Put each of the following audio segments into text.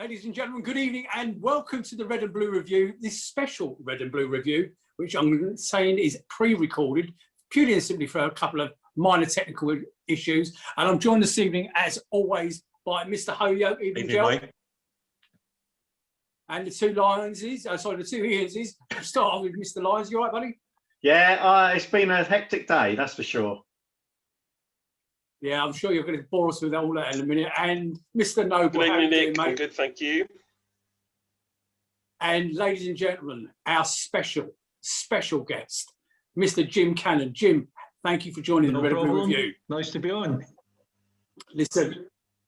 Ladies and gentlemen, good evening and welcome to the Red and Blue Review, this special Red and Blue Review, which I'm saying is pre-recorded, purely and simply for a couple of minor technical issues. And I'm joined this evening, as always, by Mr. Hoyo, Evening, mate. And the two Lionses, the two Ianses. We'll start off with Mr. Lyons. You all right, buddy? Yeah, it's been a hectic day, that's for sure. Yeah, I'm sure you're going to bore us with all that in a minute. And Mr. Noble, good how evening, you doing, Nick. mate? I'm good, thank you. And ladies and gentlemen, our special guest, Mr. Jim Cannon. Jim, thank you for joining the Red and Blue Review. Nice to be on. Listen,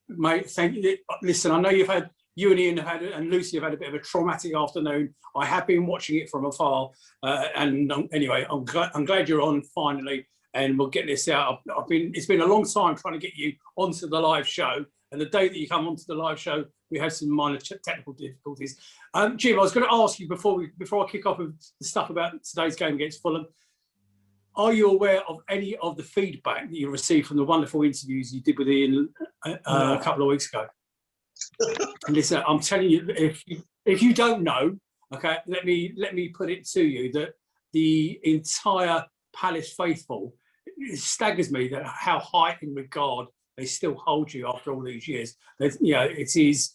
mate, thank you. Listen, I know you and Ian have had, and Lucy have had a bit of a traumatic afternoon. I have been watching it from afar, and anyway, I'm glad you're on finally, and we'll get this out. It's been a long time trying to get you onto the live show, and the day that you come onto the live show, we had some minor technical difficulties. Jim, I was going to ask you before I kick off with the stuff about today's game against Fulham. Are you aware of any of the feedback that you received from the wonderful interviews you did with Ian a couple of weeks ago? And listen, I'm telling you, if you don't know, okay, let me put it to you that the entire Palace faithful, it staggers me that how high in regard they still hold you after all these years. It is.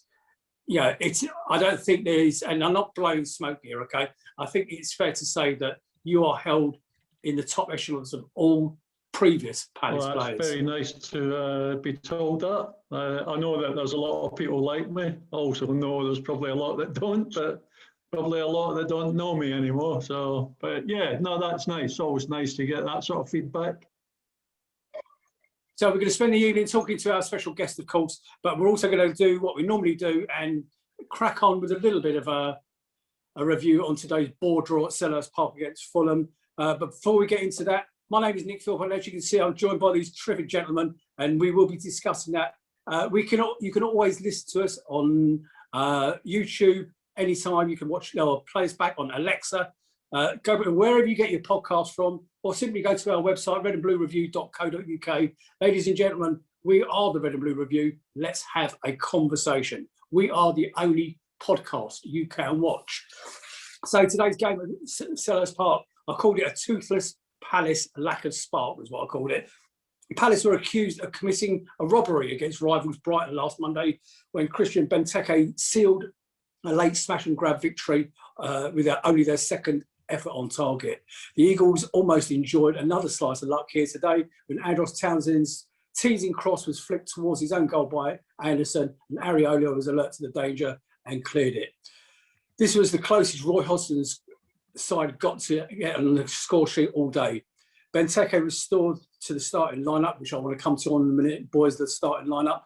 I don't think there is, and I'm not blowing smoke here, okay? I think it's fair to say that you are held in the top echelons of all previous Palace players. It's very nice to be told that. I know that there's a lot of people like me. I also know there's probably a lot that don't, but probably a lot that don't know me anymore. So, but yeah, no, that's nice. It's always nice to get that sort of feedback. So we're going to spend the evening talking to our special guest, of course, but we're also going to do what we normally do and crack on with a little bit of a review on today's board draw at Selhurst Park against Fulham. But before we get into that, my name is Nick Philpott. As you can see, I'm joined by these terrific gentlemen, and we will be discussing that. You can always listen to us on YouTube anytime. You can watch or play us back on Alexa. Go wherever you get your podcast from, or simply go to our website, redandbluereview.co.uk. Ladies and gentlemen, we are the Red and Blue Review. Let's have a conversation. We are the only podcast you can watch. So today's game at Selhurst Park, I called it a toothless Palace lack of spark, was what I called it. Palace were accused of committing a robbery against rivals Brighton last Monday when Christian Benteke sealed a late smash and grab victory with only their second effort on target. The Eagles almost enjoyed another slice of luck here today when Andros Townsend's teasing cross was flicked towards his own goal by Anderson, and Areola was alert to the danger and cleared it. This was the closest Roy Hodgson's side got to get on the score sheet all day. Benteke restored to the starting lineup, which I want to come to in a minute, boys, the starting lineup,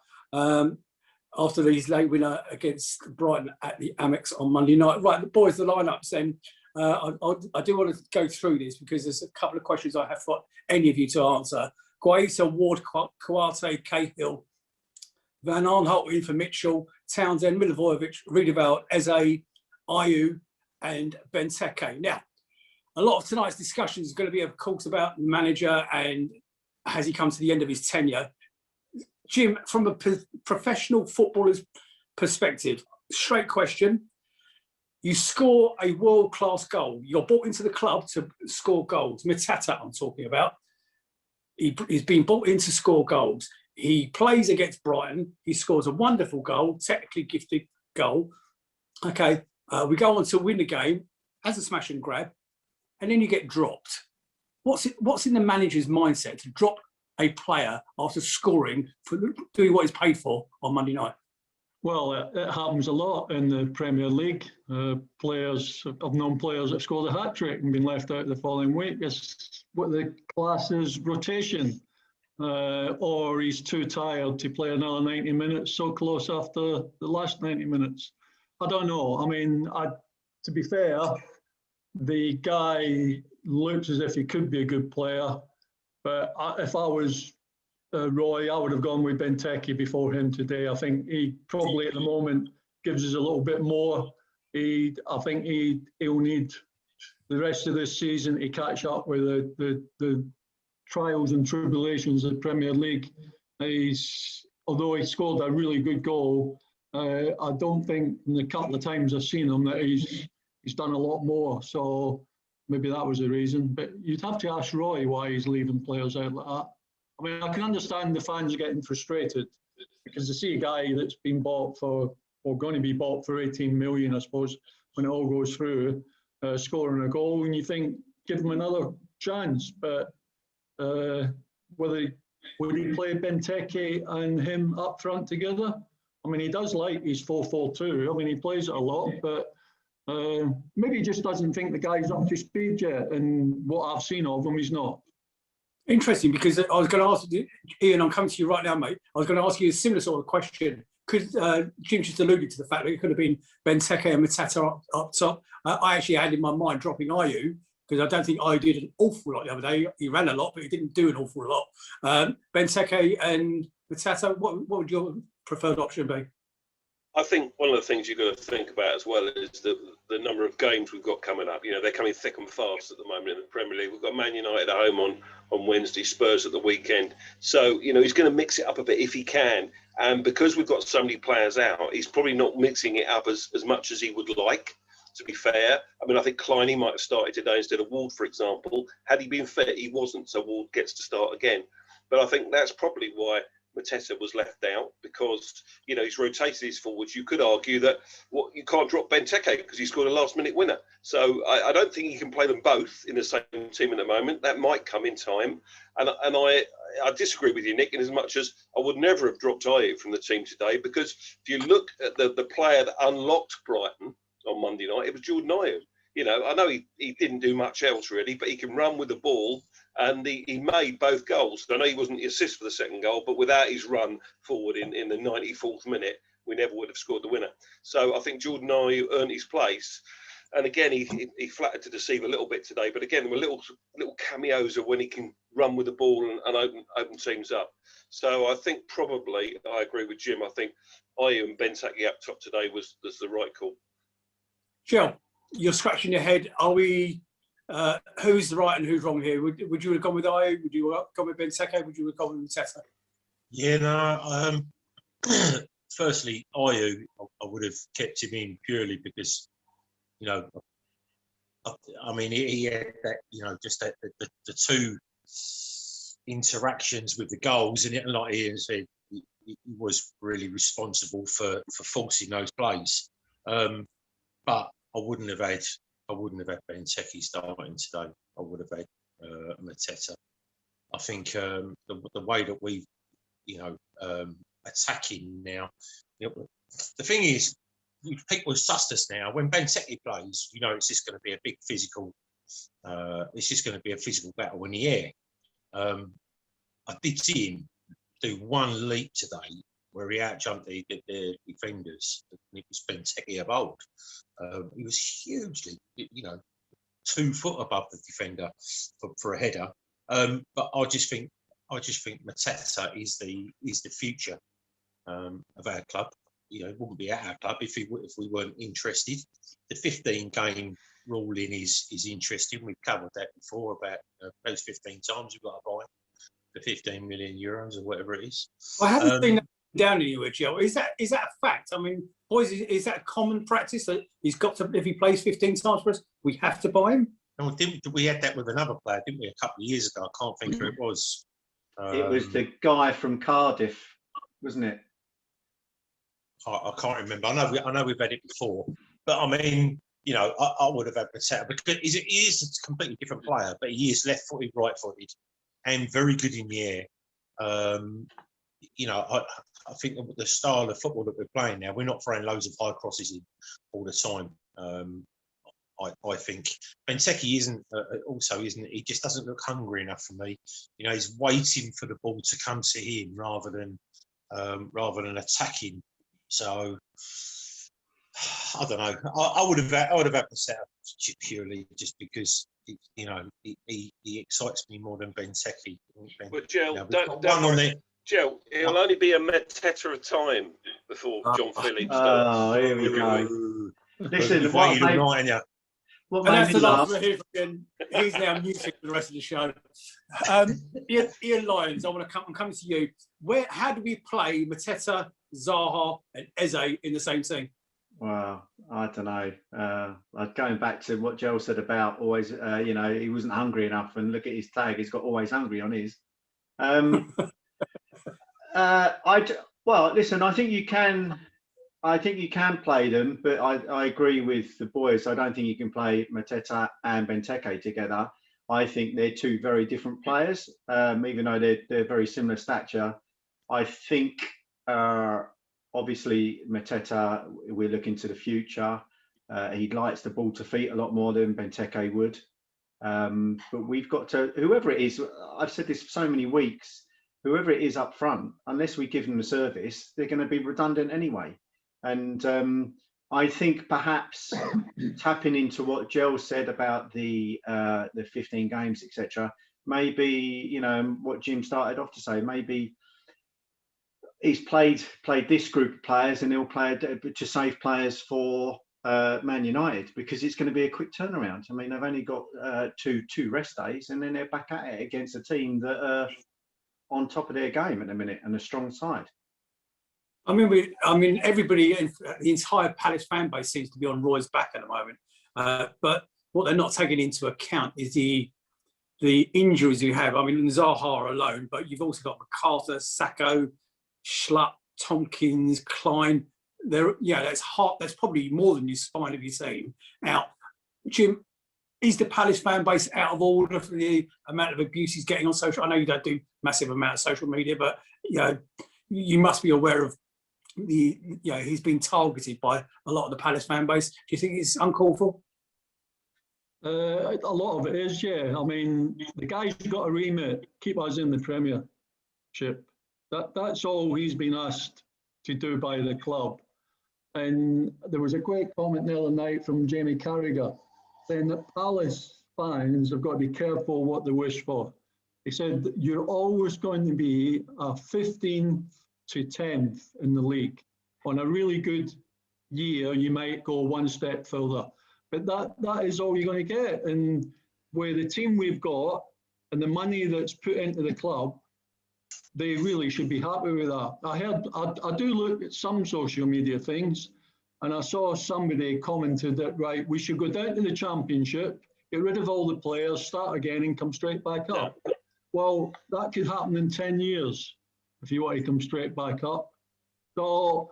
after his late winner against Brighton at the Amex on Monday night. Right, the boys, the lineups then. I do want to go through this because there's a couple of questions I have for any of you to answer. Guaita, Ward, Kouate, Cahill, Van Aanholt in for Mitchell, Townsend, Milivojevic, Riedewald, Eze, Ayew, and Benteke. Now, a lot of tonight's discussion is going to be, of course, about the manager and has he come to the end of his tenure. Jim, from a professional footballer's perspective, straight question. You score a world-class goal. You're brought into the club to score goals. Matata, I'm talking about. He's been brought in to score goals. He plays against Brighton. He scores a wonderful goal, technically gifted goal. Okay, we go on to win the game as a smash and grab, and then you get dropped. What's in the manager's mindset to drop a player after scoring for doing what he's paid for on Monday night? Well, it happens a lot in the Premier League. I've known players that scored a hat-trick and been left out the following week. It's what the class is rotation. Or he's too tired to play another 90 minutes, so close after the last 90 minutes. I don't know. I mean, to be fair, the guy looks as if he could be a good player. But if I was Roy, I would have gone with Benteke before him today. I think he probably at the moment gives us a little bit more. I think he'll need the rest of this season to catch up with the trials and tribulations of the Premier League. Although he scored a really good goal, I don't think in the couple of times I've seen him that he's done a lot more. So maybe that was the reason. But you'd have to ask Roy why he's leaving players out like that. I mean, I can understand the fans getting frustrated because they see a guy that's been bought for, or going to be bought for 18 million, I suppose, when it all goes through, scoring a goal, and you think, give him another chance. But would he play Benteke and him up front together? I mean, he does like his 4-4-2. I mean, he plays it a lot, but maybe he just doesn't think the guy's up to speed yet. And what I've seen of him, he's not. Interesting, because I was going to ask you, Ian, I'm coming to you right now, mate. I was going to ask you a similar sort of question. Could Jim just alluded to the fact that it could have been Benteke and Matata up top. I actually had in my mind dropping Ayew, because I don't think Ayew did an awful lot the other day. He ran a lot, but he didn't do an awful lot. Benteke and Matata, what would your preferred option be? I think one of the things you've got to think about as well is the number of games we've got coming up. You know, they're coming thick and fast at the moment in the Premier League. We've got Man United at home on Wednesday, Spurs at the weekend. So, you know, he's going to mix it up a bit if he can. And because we've got so many players out, he's probably not mixing it up as much as he would like, to be fair. I mean, I think Kleiny might have started today instead of Ward, for example. Had he been fit, he wasn't, so Ward gets to start again. But I think that's probably why Mateta was left out, because, you know, he's rotated his forwards. You could argue that you can't drop Benteke because he scored a last-minute winner. So I don't think you can play them both in the same team at the moment. That might come in time. And I disagree with you, Nick, in as much as I would never have dropped Ayew from the team today, because if you look at the player that unlocked Brighton on Monday night, it was Jordan Ayew. You know, I know he didn't do much else really, but he can run with the ball. And he made both goals. I know he wasn't the assist for the second goal, but without his run forward in the 94th minute, we never would have scored the winner. So I think Jordan Ayew earned his place. And again, he flattered to deceive a little bit today. But again, there were little cameos of when he can run with the ball and open teams up. So I think probably, I agree with Jim, I think Ayew and Benteke up top today was the right call. Jill, you're scratching your head. Are we... who's right and who's wrong here? Would you have gone with Ayew? Would you have gone with Benteke? Would you have gone with Mateta? Yeah, no. Firstly, Ayew, I would have kept him in purely because, you know, I mean, he had that, you know, just that the two interactions with the goals, and like Ian said, he was really responsible for forcing those plays. But I wouldn't have had Benteke starting today. I would have had Mateta. I think the way that we, you know, attacking now. You know, the thing is, people have sussed us now. When Benteke plays, you know, it's just going to be a big physical. It's just going to be a physical battle in the air. I did see him do one leap today where he outjumped the defenders. It was Benteke of old. He was hugely, you know, 2 foot above the defender for a header. But I just think Mateta is the future of our club. You know, it wouldn't be at our club if we weren't interested. The 15-game ruling is interesting. We've covered that before about those 15 times you've got to buy the 15 million euros or whatever it is. I haven't seen that down anywhere, Joe. Is that a fact? I mean, boys, is that a common practice that he's got to, if he plays 15 times for us, we have to buy him? No, we had that with another player, didn't we? A couple of years ago. I can't think who it was. It was the guy from Cardiff, wasn't it? I can't remember. I know we've had it before, but I mean, you know, I would have had Mateta because he is a completely different player, but he is left-footed, right-footed, and very good in the air. You know, I think the style of football that we're playing now, we're not throwing loads of high crosses in all the time. I think Benteke isn't. He just doesn't look hungry enough for me. You know, he's waiting for the ball to come to him rather than attacking. So I don't know. I would have had Mateta purely just because you know he excites me more than Benteke. But Joe, you know, don't worry. Joe, it'll only be a Mateta of time before John Phillips starts. Oh, here we go. Listen, what What And made that's me the last laugh? we'll hear from Ian. He's now muted for the rest of the show. Ian Lyons, I'm coming to you. How do we play Mateta, Zaha, and Eze in the same team? Well, I don't know. Going back to what Joel said about always, he wasn't hungry enough, and look at his tag; he's got always hungry on his. Well, listen, I think you can play them, but I agree with the boys. I don't think you can play Mateta and Benteke together. I think they're two very different players, even though they're very similar stature. I think obviously Mateta, we're looking to the future. He likes the ball to feet a lot more than Benteke would. But we've got to, whoever it is, I've said this for so many weeks, whoever it is up front, unless we give them the service, they're going to be redundant anyway. And I think perhaps tapping into what Joel said about the 15 games, etc. Maybe, what Jim started off to say, maybe he's played this group of players and he'll play to save players for Man United, because it's going to be a quick turnaround. I mean, they've only got two rest days, and then they're back at it against a team that are on top of their game at the minute and a strong side. I mean, everybody, the entire Palace fan base seems to be on Roy's back at the moment. But what they're not taking into account is the injuries you have. I mean, Zaha alone, but you've also got MacArthur, Sacco, Schlupp, Tompkins, Klein. That's hot. That's probably more than your spine of your team out. Jim, is the Palace fan base out of order for the amount of abuse he's getting on social? I know you don't do massive amount of social media, but you must be aware of he's been targeted by a lot of the Palace fan base. Do you think it's uncalled for? A lot of it is, yeah. I mean, the guy's got a remit, keep us in the Premiership. That's all he's been asked to do by the club. And there was a great comment the other night from Jamie Carragher saying that Palace fans have got to be careful what they wish for. He said that you're always going to be a 15th to 10th in the league. On a really good year, you might go one step further. But that is all you're going to get. And with the team we've got and the money that's put into the club, they really should be happy with that. I do look at some social media things, and I saw somebody commented that, right, we should go down to the Championship, get rid of all the players, start again and come straight back up. Well, that could happen in 10 years if you want to come straight back up. So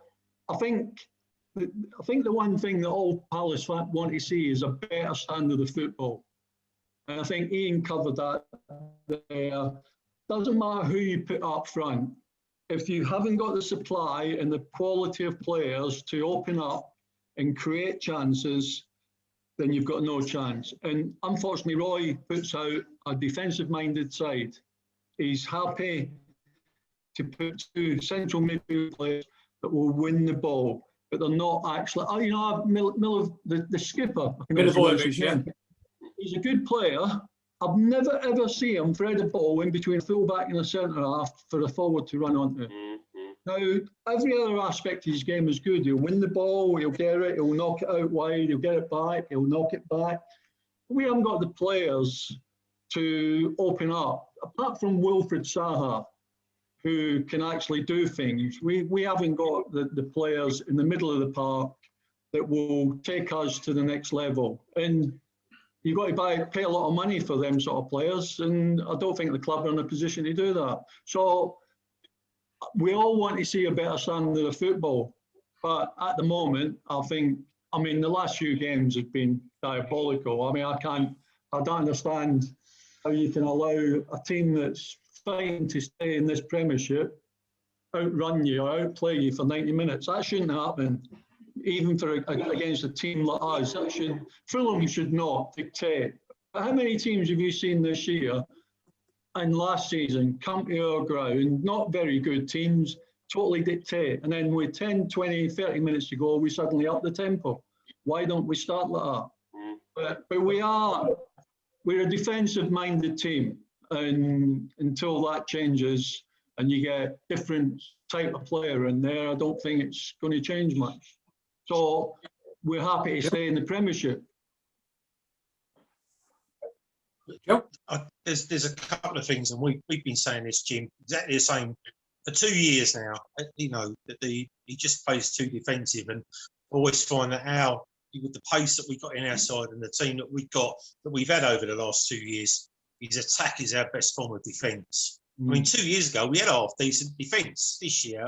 I think the one thing that all Palace fans want to see is a better standard of football. And I think Ian covered that there. Doesn't matter who you put up front. If you haven't got the supply and the quality of players to open up and create chances, then you've got no chance. And unfortunately, Roy puts out a defensive-minded side. He's happy to put two central midfield players that will win the ball, but they're not actually. Miller, the skipper. Milivojevic, yeah. He's a good player. I've never ever seen him thread a ball in between a fullback and a centre half for a forward to run onto. Now, every other aspect of his game is good. He'll win the ball, he'll get it, he'll knock it out wide, he'll get it back, he'll knock it back. We haven't got the players to open up, apart from Wilfried Zaha, who can actually do things. We haven't got the players in the middle of the park that will take us to the next level. And you've got to pay a lot of money for them sort of players, and I don't think the club are in a position to do that. So we all want to see a better standard of football, but at the moment, the last few games have been diabolical. I mean, I don't understand how you can allow a team that's fighting to stay in this Premiership outrun you or outplay you for 90 minutes. That shouldn't happen. Even against a team like us, Fulham should not dictate. How many teams have you seen this year and last season come to our ground, not very good teams, totally dictate, and then with 10, 20, 30 minutes to go, we suddenly up the tempo? Why don't we start like that? But we're a defensive-minded team, and until that changes and you get different type of player in there, I don't think it's going to change much. So we're happy to stay in the Premiership. Yep. There's a couple of things, and we've been saying this, Jim, exactly the same for 2 years now. You know, that he just plays too defensive, and always find that how with the pace that we got in our side and the team that we've had over the last 2 years, his attack is our best form of defence. I mean, 2 years ago we had half decent defence. This year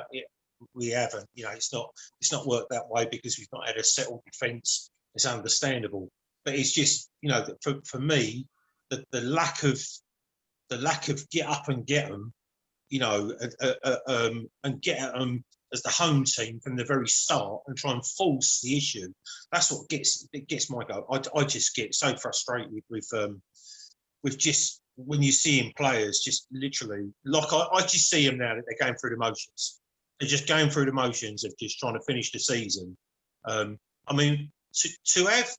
we haven't. You know, it's not worked that way because we've not had a settled defence. It's understandable, but it's just, you know, for me, the lack of get up and get them, you know, and get at them as the home team from the very start and try and force the issue. That's what gets my goal. I just get so frustrated with just when you see in players just literally, like I just see them now that they're going through the motions. They're just going through the motions of just trying to finish the season. I mean, to have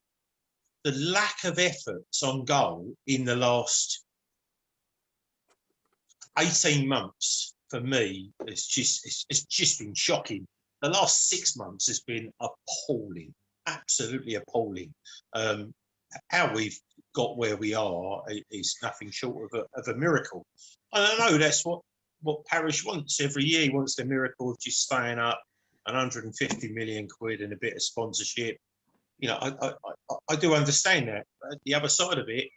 the lack of efforts on goal in the last 18 months for me, it's just been shocking. The last 6 months has been appalling, absolutely appalling. How we've got where we are is nothing short of a miracle. And I know that's what Parish wants every year. He wants the miracle of just staying up, 150 million quid and a bit of sponsorship. You know, I do understand that. But the other side of it,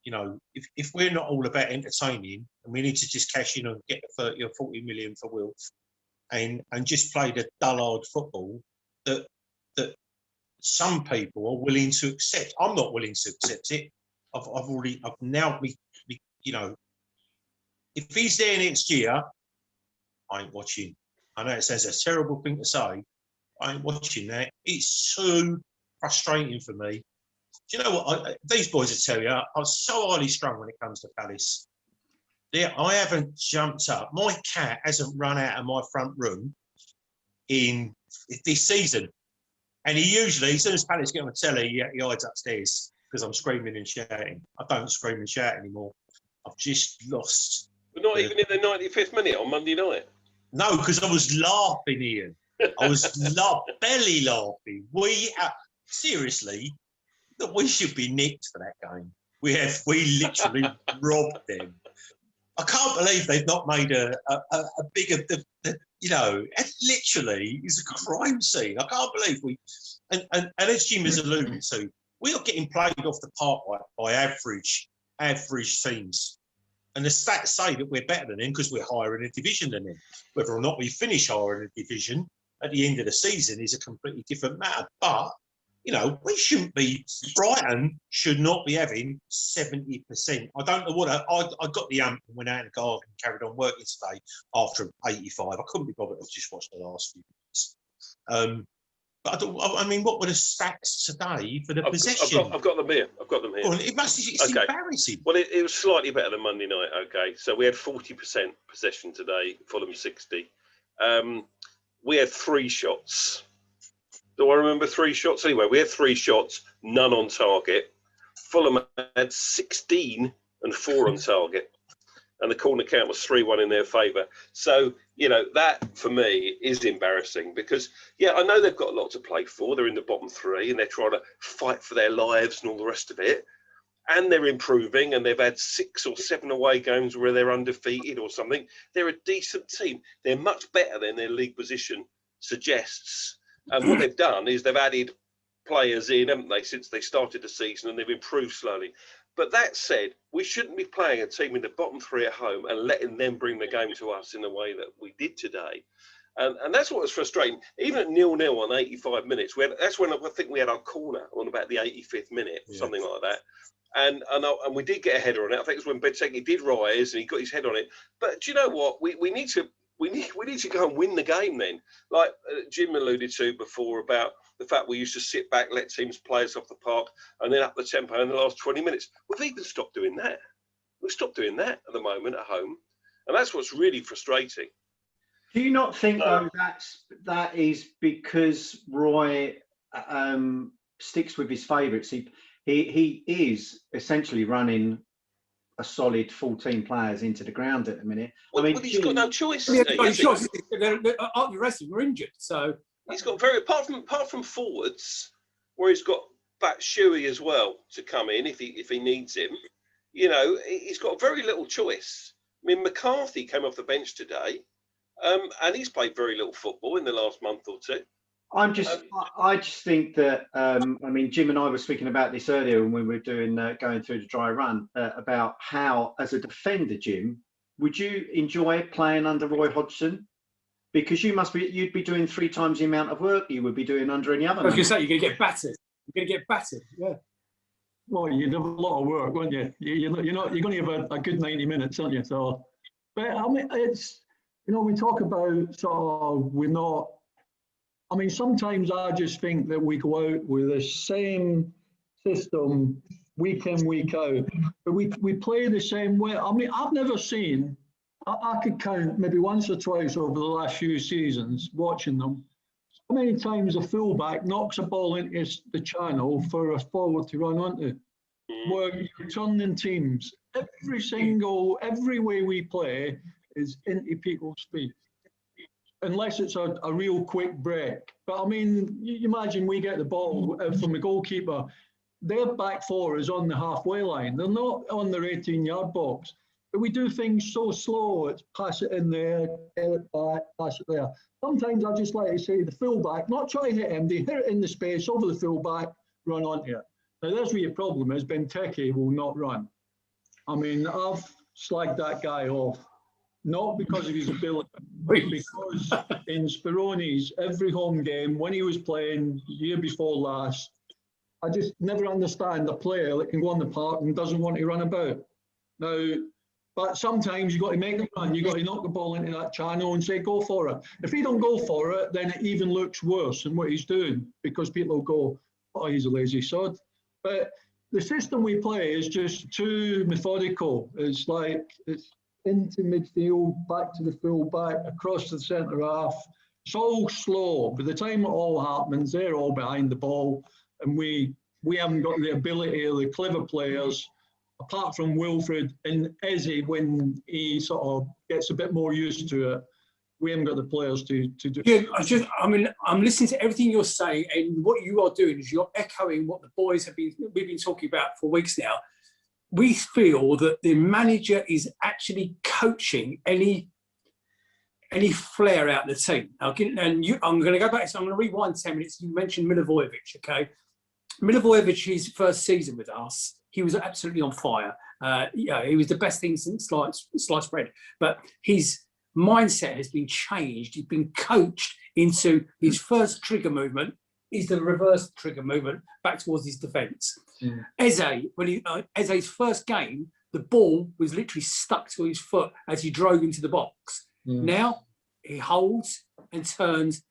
you know, if we're not all about entertaining and we need to just cash in and get the 30 or 40 million for Wilf and just play the dullard football that some people are willing to accept. I'm not willing to accept it. I've now, you know, if he's there next year, I ain't watching. I know it sounds a terrible thing to say. I ain't watching that. It's too frustrating for me. Do you know what? These boys will tell you, I'm so highly strung when it comes to Palace. I haven't jumped up. My cat hasn't run out of my front room in this season. And he usually, as soon as Palace get on the telly, he hides upstairs because I'm screaming and shouting. I don't scream and shout anymore. I've just lost. But not even in the 95th minute on Monday night. No, because I was laughing, Ian. I was belly laughing. Seriously, that we should be nicked for that game. We literally robbed them. I can't believe they've not made a bigger, you know, it literally is a crime scene. I can't believe and as Jim has alluded to, we are getting played off the park by average teams. And the stats say that we're better than them because we're higher in a division than them. Whether or not we finish higher in a division at the end of the season is a completely different matter. But, you know, we shouldn't be, Brighton should not be having 70%. I don't know what, I got the ump and went out in the garden and carried on working today after 85. I couldn't be bothered to just watch the last few minutes. But I mean, what were the stats today for the possession? I've got them here. Well, it's okay. Embarrassing. Well, it was slightly better than Monday night. Okay, so we had 40% possession today. Fulham 60. We had 3 shots. Do I remember 3 shots? Anyway, we had 3 shots, none on target. Fulham had 16 and 4 on target. And the corner count was 3-1 in their favour. So, you know, that for me is embarrassing because, yeah, I know they've got a lot to play for. They're in the bottom 3 and they're trying to fight for their lives and all the rest of it. And they're improving and they've had 6 or 7 away games where they're undefeated or something. They're a decent team. They're much better than their league position suggests. And what they've done is they've added players in, haven't they, since they started the season, and they've improved slowly. But that said, we shouldn't be playing a team in the bottom 3 at home and letting them bring the game to us in the way that we did today. And that's what was frustrating. Even at 0-0 on 85 minutes, that's when I think we had our corner on about the 85th minute, something like that. And we did get a header on it. I think it was when Benteke did rise and he got his head on it. But do you know what? We need to go and win the game then. Like Jim alluded to before about the fact we used to sit back, let teams play us off the park, and then up the tempo in the last 20 minutes. We've even stopped doing that. We've stopped doing that at the moment at home. And that's what's really frustrating. Do you not think, though, that is because Roy sticks with his favourites? He is essentially running a solid 14 players into the ground at the minute. Well, I mean, he's got no choice. The rest of them are injured, so he's got apart from forwards, where he's got Batshuayi as well to come in if he needs him. you know, he's got very little choice. I mean, McCarthy came off the bench today, and he's played very little football in the last month or two. I just think that I mean, Jim and I were speaking about this earlier when we were doing going through the dry run about how, as a defender, Jim, would you enjoy playing under Roy Hodgson? Because you'd be doing 3 times the amount of work you would be doing under any other. I was going to say, you're going to get battered. You're going to get battered. Yeah. Well, you'd have a lot of work, wouldn't you? You're going to have a good 90 minutes, aren't you? So, but I mean, it's, you know, we talk about sort of we're not. I mean, sometimes I just think that we go out with the same system week in, week out, but we play the same way. I mean, I've never seen. I could count maybe once or twice over the last few seasons watching them. How many times a fullback knocks a ball into the channel for a forward to run onto? Where you're turning teams. Every way we play is into people's feet. Unless it's a real quick break. But I mean, you imagine we get the ball from the goalkeeper. Their back four is on the halfway line. They're not on their 18-yard box. But we do things so slow. It's pass it in there, get it back, pass it there. Sometimes I just like to say the fullback, not try to hit him, they hit it in the space over the fullback, run onto it. Now that's where your problem is. Benteke will not run. I mean, I've slagged that guy off, not because of his ability, but because in Spirone's every home game, when he was playing year before last, I just never understand a player that can go on the park and doesn't want to run about. Now, but sometimes you've got to make them run. You've got to knock the ball into that channel and say, go for it. If he don't go for it, then it even looks worse than what he's doing because people will go, oh, he's a lazy sod. But the system we play is just too methodical. It's like it's into midfield, back to the full back, across to the centre half. It's all slow. By the time it all happens, they're all behind the ball. And we haven't got the ability of the clever players, apart from Wilfred and Eze, when he sort of gets a bit more used to it, we haven't got the players to do. Yeah, I'm listening to everything you're saying, and what you are doing is you're echoing what the boys we've been talking about for weeks now. We feel that the manager is actually coaching any flair out the team. I'm going to go back. So I'm going to rewind 10 minutes. You mentioned Milivojevic, okay? Milivojevic, his first season with us, he was absolutely on fire. He was the best thing since sliced bread. But his mindset has been changed. He's been coached into his first trigger movement is the reverse trigger movement back towards his defence. Eze, Eze's first game, the ball was literally stuck to his foot as he drove into the box. Now he holds and turns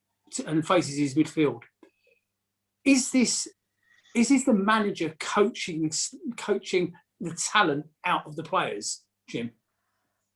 and faces his midfield. Is this the manager coaching the talent out of the players, Jim?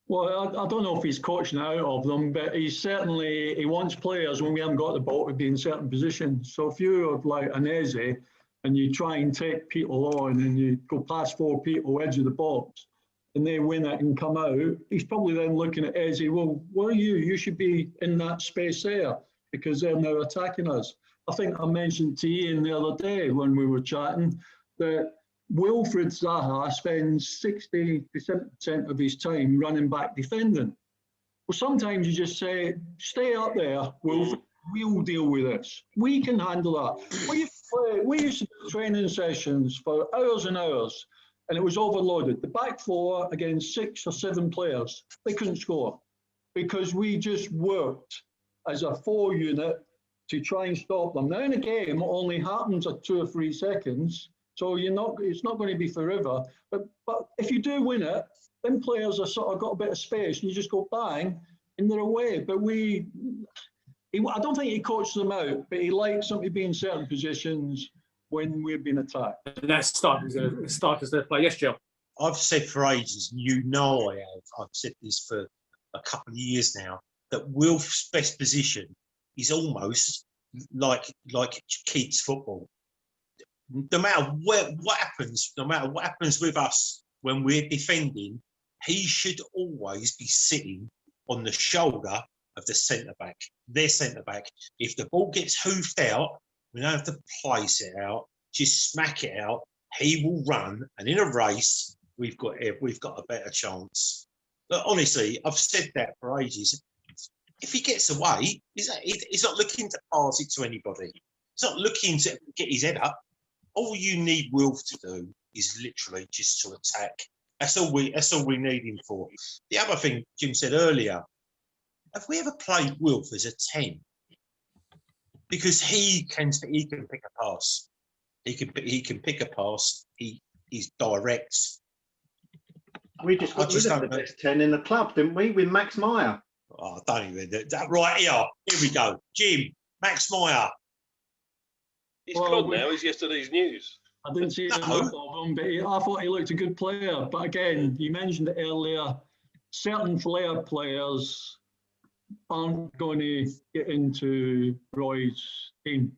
Well, I don't know if he's coaching out of them, but he wants players when we haven't got the ball to be in certain positions. So if you're like an Eze and you try and take people on and you go past 4 people, edge of the box, and they win it and come out, he's probably then looking at Eze, well, where are you? You should be in that space there because they're now attacking us. I think I mentioned to Ian the other day when we were chatting that Wilfred Zaha spends 60% of his time running back defending. Well, sometimes you just say, stay up there, Wilfred, we'll deal with this. We can handle that. We used to do training sessions for hours and hours, and it was overloaded. The back 4 against 6 or 7 players, they couldn't score because we just worked as a 4 unit to try and stop them. Now in a game, it only happens at 2 or 3 seconds. So it's not going to be forever. But if you do win it, then players are sort of got a bit of space and you just go bang and they're away. But I don't think he coaches them out, but he likes them to be in certain positions when we're being attacked. And that's starters their play. Yes, Joe. I've said for ages, you know I have, I've said this for a couple of years now, that Wilf's best position is almost like kids football. No matter what happens with us when we're defending, he should always be sitting on the shoulder of the centre-back, their centre-back. If the ball gets hoofed out, we don't have to place it out, just smack it out. He will run, and in a race, we've got a better chance. Look, honestly, I've said that for ages. If he gets away, he's not looking to pass it to anybody. He's not looking to get his head up. All you need Wilf to do is literally just to attack. That's all we need him for. The other thing Jim said earlier, have we ever played Wilf as a 10? Because he can pick a pass. He can pick a pass. He's direct. We just got rid of the best 10 in the club, didn't we? With Max Meyer. Oh, don't even that. Right here we go. Jim, Max Meyer. He's gone now. He's yesterday's news. I didn't see enough of him, but I thought he looked a good player. But again, you mentioned it earlier, certain flair players aren't going to get into Roy's team.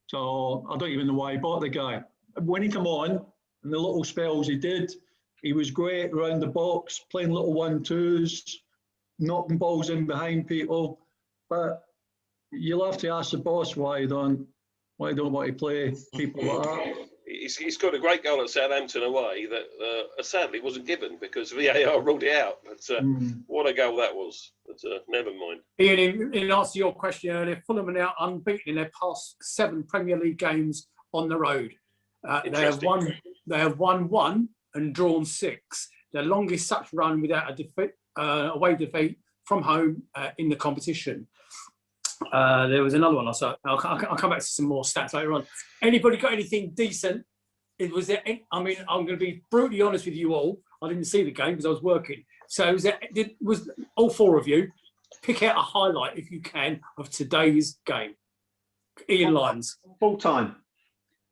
So I don't even know why he bought the guy. When he came on, and the little spells he did, he was great around the box, playing little 1-2s, knocking balls in behind people. But you'll have to ask the boss why he don't want to play people like that. He's got a great goal at Southampton away that sadly wasn't given because VAR ruled it out. But what a goal that was. But never mind. Ian, in answer to your question earlier, Fulham are now unbeaten in their past 7 Premier League games on the road. They have won 1 and drawn 6. Their longest such run without a defeat, away defeat from home in the competition. There was another one I saw. I'll come back to some more stats later on. Anybody got anything decent? I'm going to be brutally honest with you all. I didn't see the game because I was working. So was all 4 of you pick out a highlight if you can of today's game? Ian Lyons. Full time.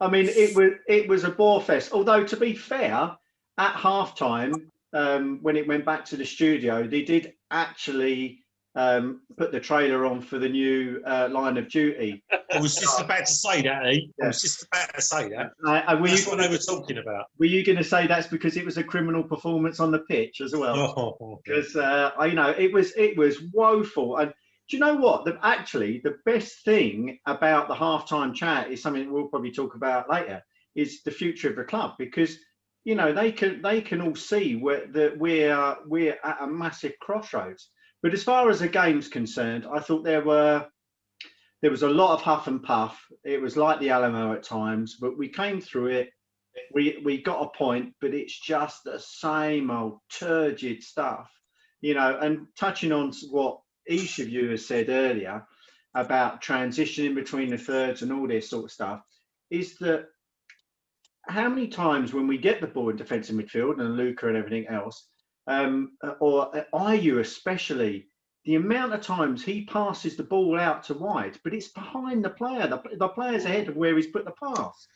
I mean, it was a bore fest. Although to be fair, at half time, when it went back to the studio, they did actually put the trailer on for the new Line of Duty. I was just about to say that, eh? I was just about to say that. That's what they were talking about. Were you going to say that's because it was a criminal performance on the pitch as well? Because it was woeful. And do you know what? Actually, the best thing about the halftime chat is something we'll probably talk about later. Is the future of the club, because they can all see we're at a massive crossroads. But as far as the game's concerned, I thought there was a lot of huff and puff. It was like the Alamo at times, but we came through it. We got a point, but it's just the same old turgid stuff, And touching on what each of you has said earlier about transitioning between the thirds and all this sort of stuff, is that how many times when we get the ball in defensive midfield and Luca and everything else, or Ayew especially, the amount of times he passes the ball out to wide, but it's behind the player. The player's ahead of where he's put the pass.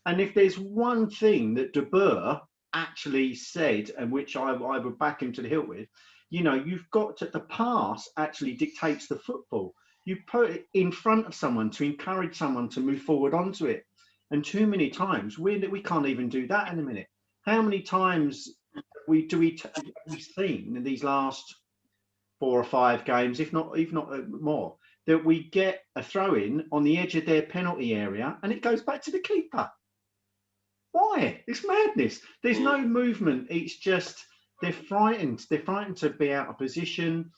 And if there's one thing that De Boer actually said, and which I would back him to the hilt with, you've got to, the pass actually dictates the football. You put it in front of someone to encourage someone to move forward onto it. And too many times, we can't even do that in a minute. How many times we've seen in these last 4 or 5 games, if not more, that we get a throw in on the edge of their penalty area and it goes back to the keeper? Why? It's madness. There's no movement. It's just they're frightened. They're frightened to be out of position,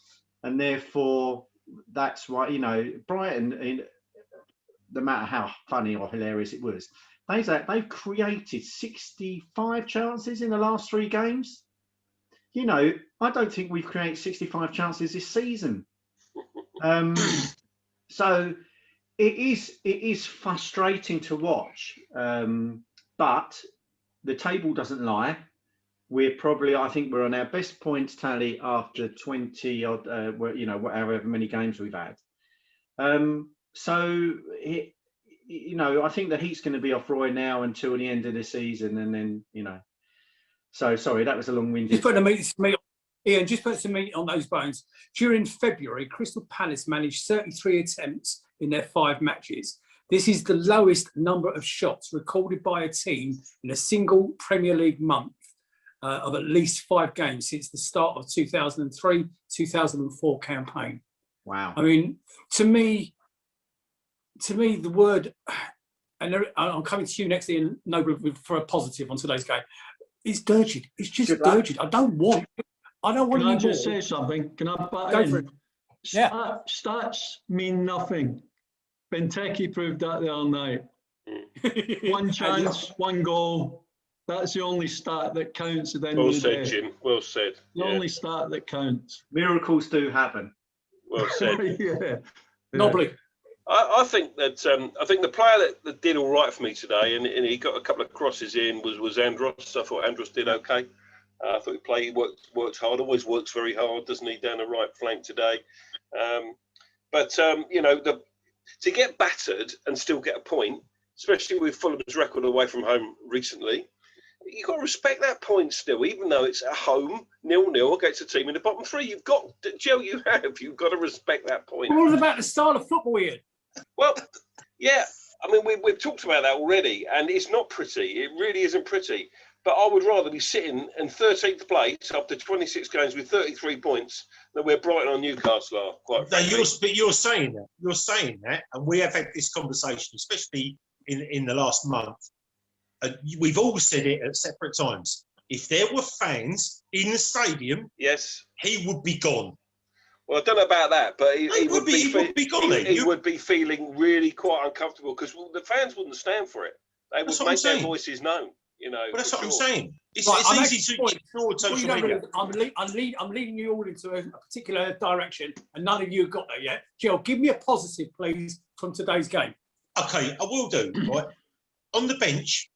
and therefore that's why Brighton, no matter how funny or hilarious it was, they've created 65 chances in the last 3 games. I don't think we've created 65 chances this season. So it is frustrating to watch. But the table doesn't lie. I think we're on our best points tally after 20 odd, however many games we've had. So I think the heat's going to be off Roy now until the end of the season, and then So sorry, that was a long-winded. Just put some meat, Ian. Just put some meat on those bones. During February, Crystal Palace managed 33 attempts in their 5 matches. This is the lowest number of shots recorded by a team in a single Premier League month of at least 5 games since the start of 2003-2004 campaign. Wow. I mean, to me, the word, and I'm coming to you next, Ian Noble, for a positive on today's game. It's dirty. It's just Good luck. dirty. I don't want Can I any just more. say something? Can I butt Go in? for it. Yeah. Stats mean nothing. Benteke proved that the other night. One chance, one goal. That's the only stat that counts at the end Well of the said, day. Jim. Well said. The Yeah. only stat that counts. Miracles do happen. Well said. Yeah. Nobly. I think that I think the player that did all right for me today, and he got a couple of crosses in, was Andros. I thought Andros did okay. I thought he worked hard. Always works very hard, doesn't he? Down the right flank today. But you know, to get battered and still get a point, especially with Fulham's record away from home recently, you've got to respect that point still, even though it's at home, 0-0 against a team in the bottom three. You've got, Joe, you've got to respect that point. What about the style of football, Ian? Well, yeah, I mean, we've talked about that already, and it's not pretty. It really isn't pretty. But I would rather be sitting in 13th place after 26 games with 33 points than where Brighton or Newcastle are, quite frankly. But you're saying that. You're saying that, and we have had this conversation, especially in the last month. We've all said it at separate times. If there were fans in the stadium, Yes, he would be gone. well, I don't know about that, but he would be gone. he would be feeling really quite uncomfortable because the fans wouldn't stand for it. They would make their voices known. You know, But that's what I'm saying. It's Right, easy to ignore social media. I'm leading you all into a particular direction, and none of you have got that yet. Jill, give me a positive, please, from today's game. Okay, I will do. Right on the bench,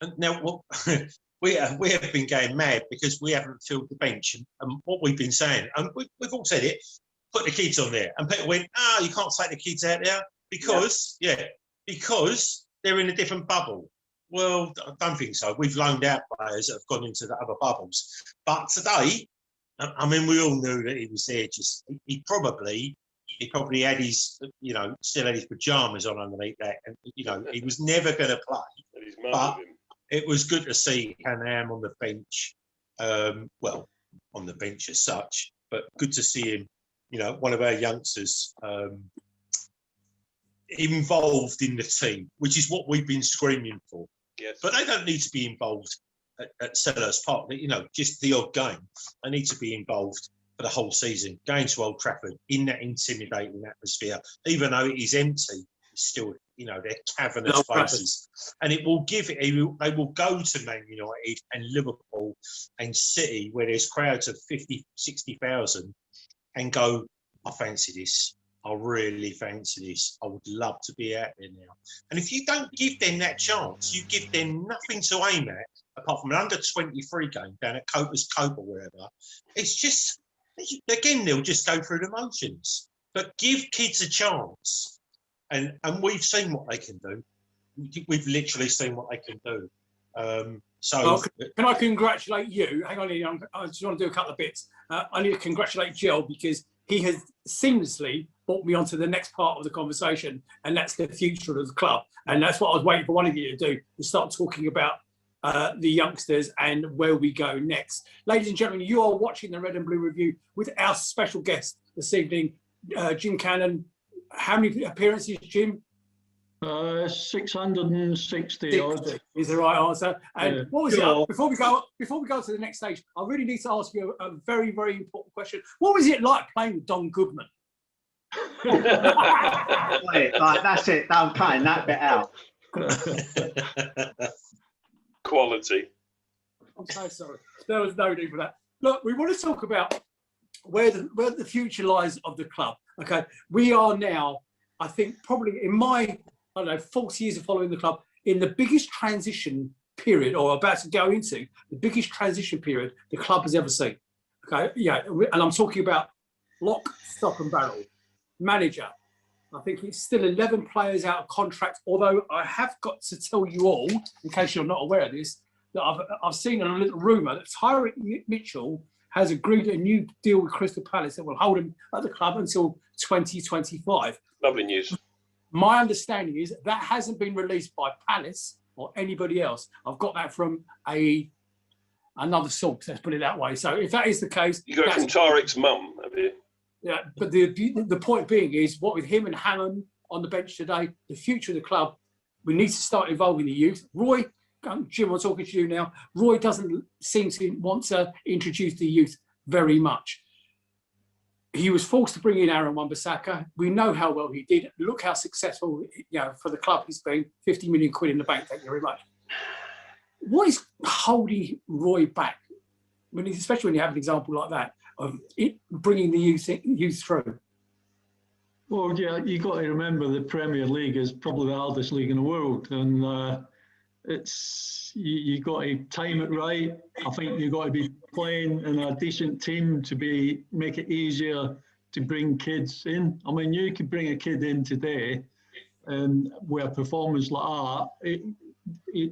and now we have been going mad because we haven't filled the bench, and what we've been saying, and we've all said it. Put the kids on there, and people went, you can't take the kids out there because because they're in a different bubble. Well, I don't think so. We've loaned out players that have gone into the other bubbles. But today, I mean, we all knew that he was there. Just he probably had his, still had his pajamas on underneath that, and he was never going to play. But it was good to see Hanam on the bench. Well, on the bench as such, but good to see him. One of our youngsters. Involved in the team, which is what we've been screaming for. Yes. But they don't need to be involved at Selhurst Park. Just the odd game. They need to be involved for the whole season. Going to Old Trafford in that intimidating atmosphere, even though it is empty, it's still, they're cavernous places. And it will give it. They will go to Man United and Liverpool and City, where there's crowds of 50, 60,000, and go, I fancy this. I really fancy this. I would love to be out there now. And if you don't give them that chance, you give them nothing to aim at, apart from an under-23 game down at Coper's Cope or wherever. It's just, again, they'll just go through the motions. But give kids a chance. And we've seen what they can do. We've literally seen what they can do. Can I congratulate you? Hang on, Ian, I just want to do a couple of bits. I need to congratulate Jill because he has seamlessly brought me onto the next part of the conversation, and that's the future of the club. And that's what I was waiting for one of you to do, to start talking about the youngsters and where we go next. Ladies and gentlemen, you are watching the Red and Blue Review with our special guest this evening, Jim Cannon. How many appearances, Jim? 660 odd. Is the right answer. And what was it? Before we go to the next stage, I really need to ask you a very, very important question. What was it like playing with Don Goodman? Right, that's it. I'm cutting that bit out. Quality. I'm so sorry. There was no need for that. Look, we want to talk about where the future lies of the club. Okay, we are now, I think, probably in my 40 years of following the club, in the biggest transition period, or about to go into the biggest transition period the club has ever seen. Okay, yeah, and I'm talking about lock, stock, and barrel. Manager, I think it's still 11 players out of contract, although I have got to tell you all, in case you're not aware of this, that I've seen a little rumour that Tyrick Mitchell has agreed a new deal with Crystal Palace that will hold him at the club until 2025. Lovely news. My understanding is that hasn't been released by Palace or anybody else. I've got that from another source, let's put it that way. So if that is the case... You got it from Tariq's mum, have you? Yeah, but the point being is, what with him and Hammond on the bench today, the future of the club, we need to start involving the youth. Roy, Jim, I'm talking to you now. Roy doesn't seem to want to introduce the youth very much. He was forced to bring in Aaron Wan-Bissaka. We know how well he did. Look how successful, for the club he's been. 50 million quid in the bank. Thank you very much. What is holding Roy back? Especially when you have an example like that of bringing the youth through. Well, yeah, you got to remember the Premier League is probably the hardest league in the world, and you got to time it right. I think you got to be playing in a decent team to make it easier to bring kids in. I mean, you could bring a kid in today, and with a performance like that,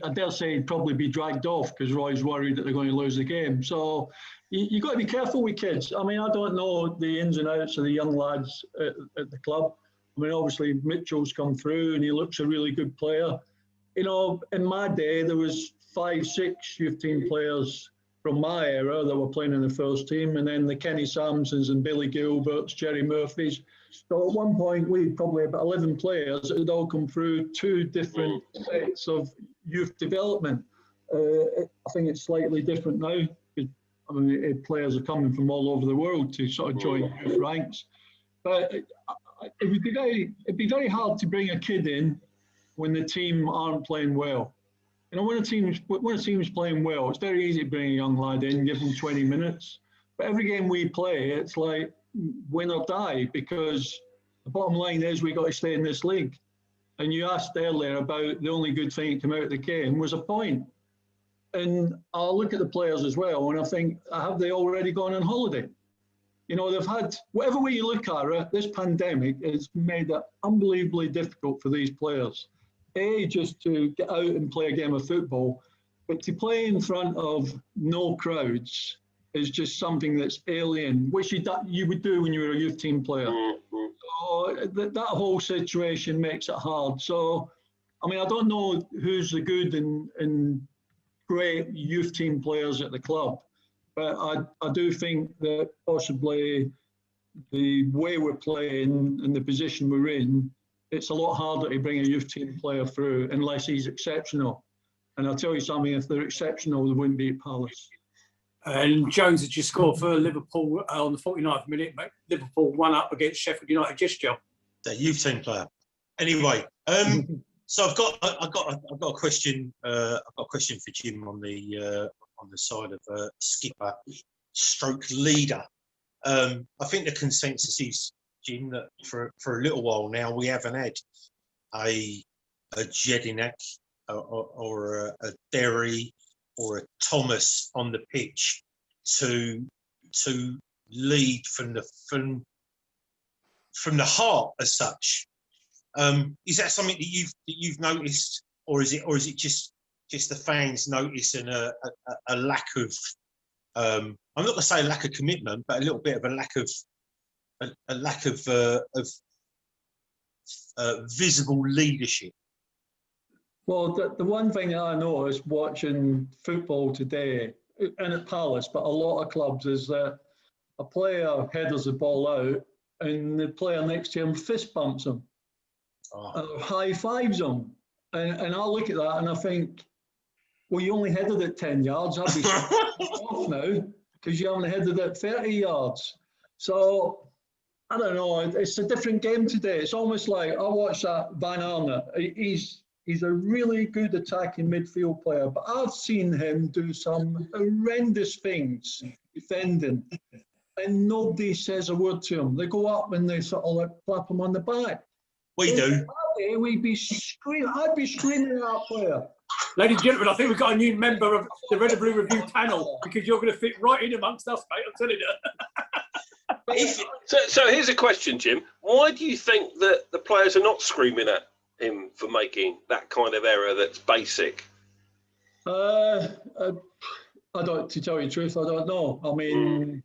I dare say he'd probably be dragged off because Roy's worried that they're going to lose the game. So you got to be careful with kids. I mean, I don't know the ins and outs of the young lads at the club. I mean, obviously Mitchell's come through and he looks a really good player. In my day, there was 5, 6 youth team players from my era that were playing in the first team, and then the Kenny Samsons and Billy Gilberts, Jerry Murphys. So at one point, we had probably about 11 players that had all come through 2 different sets of youth development. I think it's slightly different now. I mean, players are coming from all over the world to sort of join youth ranks. But it'd be very hard to bring a kid in when the team aren't playing well. When a team's playing well, it's very easy to bring a young lad in, give him 20 minutes. But every game we play, it's like win or die, because the bottom line is we got to stay in this league. And you asked earlier about the only good thing that came out of the game was a point. And I'll look at the players as well, and I think, have they already gone on holiday? They've had, whatever way you look at it, this pandemic has made it unbelievably difficult for these players. Just to get out and play a game of football, but to play in front of no crowds is just something that's alien, which you would do when you were a youth team player. So that whole situation makes it hard. So, I mean, I don't know who's the good and great youth team players at the club, but I do think that possibly the way we're playing and the position we're in, it's a lot harder to bring a youth team player through unless he's exceptional. And I'll tell you something, if they're exceptional, they wouldn't be at Palace. And Jones had just scored for Liverpool on the 49th minute. Liverpool 1-up against Sheffield United just, Joe. The youth team player. Anyway, so I've got a question. I've got a question for Jim on the side of skipper stroke leader. I think the consensus is, Jim, that for a little while now we haven't had a Jedinak or a Derry or a Thomas on the pitch to lead from the heart as such. Is that something that you've noticed, or is it just the fans noticing a lack of I'm not going to say a lack of commitment, but a little bit of a lack of visible leadership? Well, the one thing that I noticed watching football today, and at Palace, but a lot of clubs, is that a player headers the ball out and the player next to him fist bumps him, high fives him. And I look at that and I think, well, you only headed it 10 yards. I'd be off now because you haven't headed it 30 yards. So, I don't know. It's a different game today. It's almost like I watched that Van Arne. He's a really good attacking midfield player, but I've seen him do some horrendous things defending, and nobody says a word to him. They go up and they sort of like clap him on the back. We do. We'd be screaming. I'd be screaming at that player. Ladies and gentlemen, I think we've got a new member of the Red and Blue Review panel, because you're going to fit right in amongst us, mate. I'm telling you. So here's a question, Jim. Why do you think that the players are not screaming at him for making that kind of error that's basic? I don't. To tell you the truth, I don't know. I mean,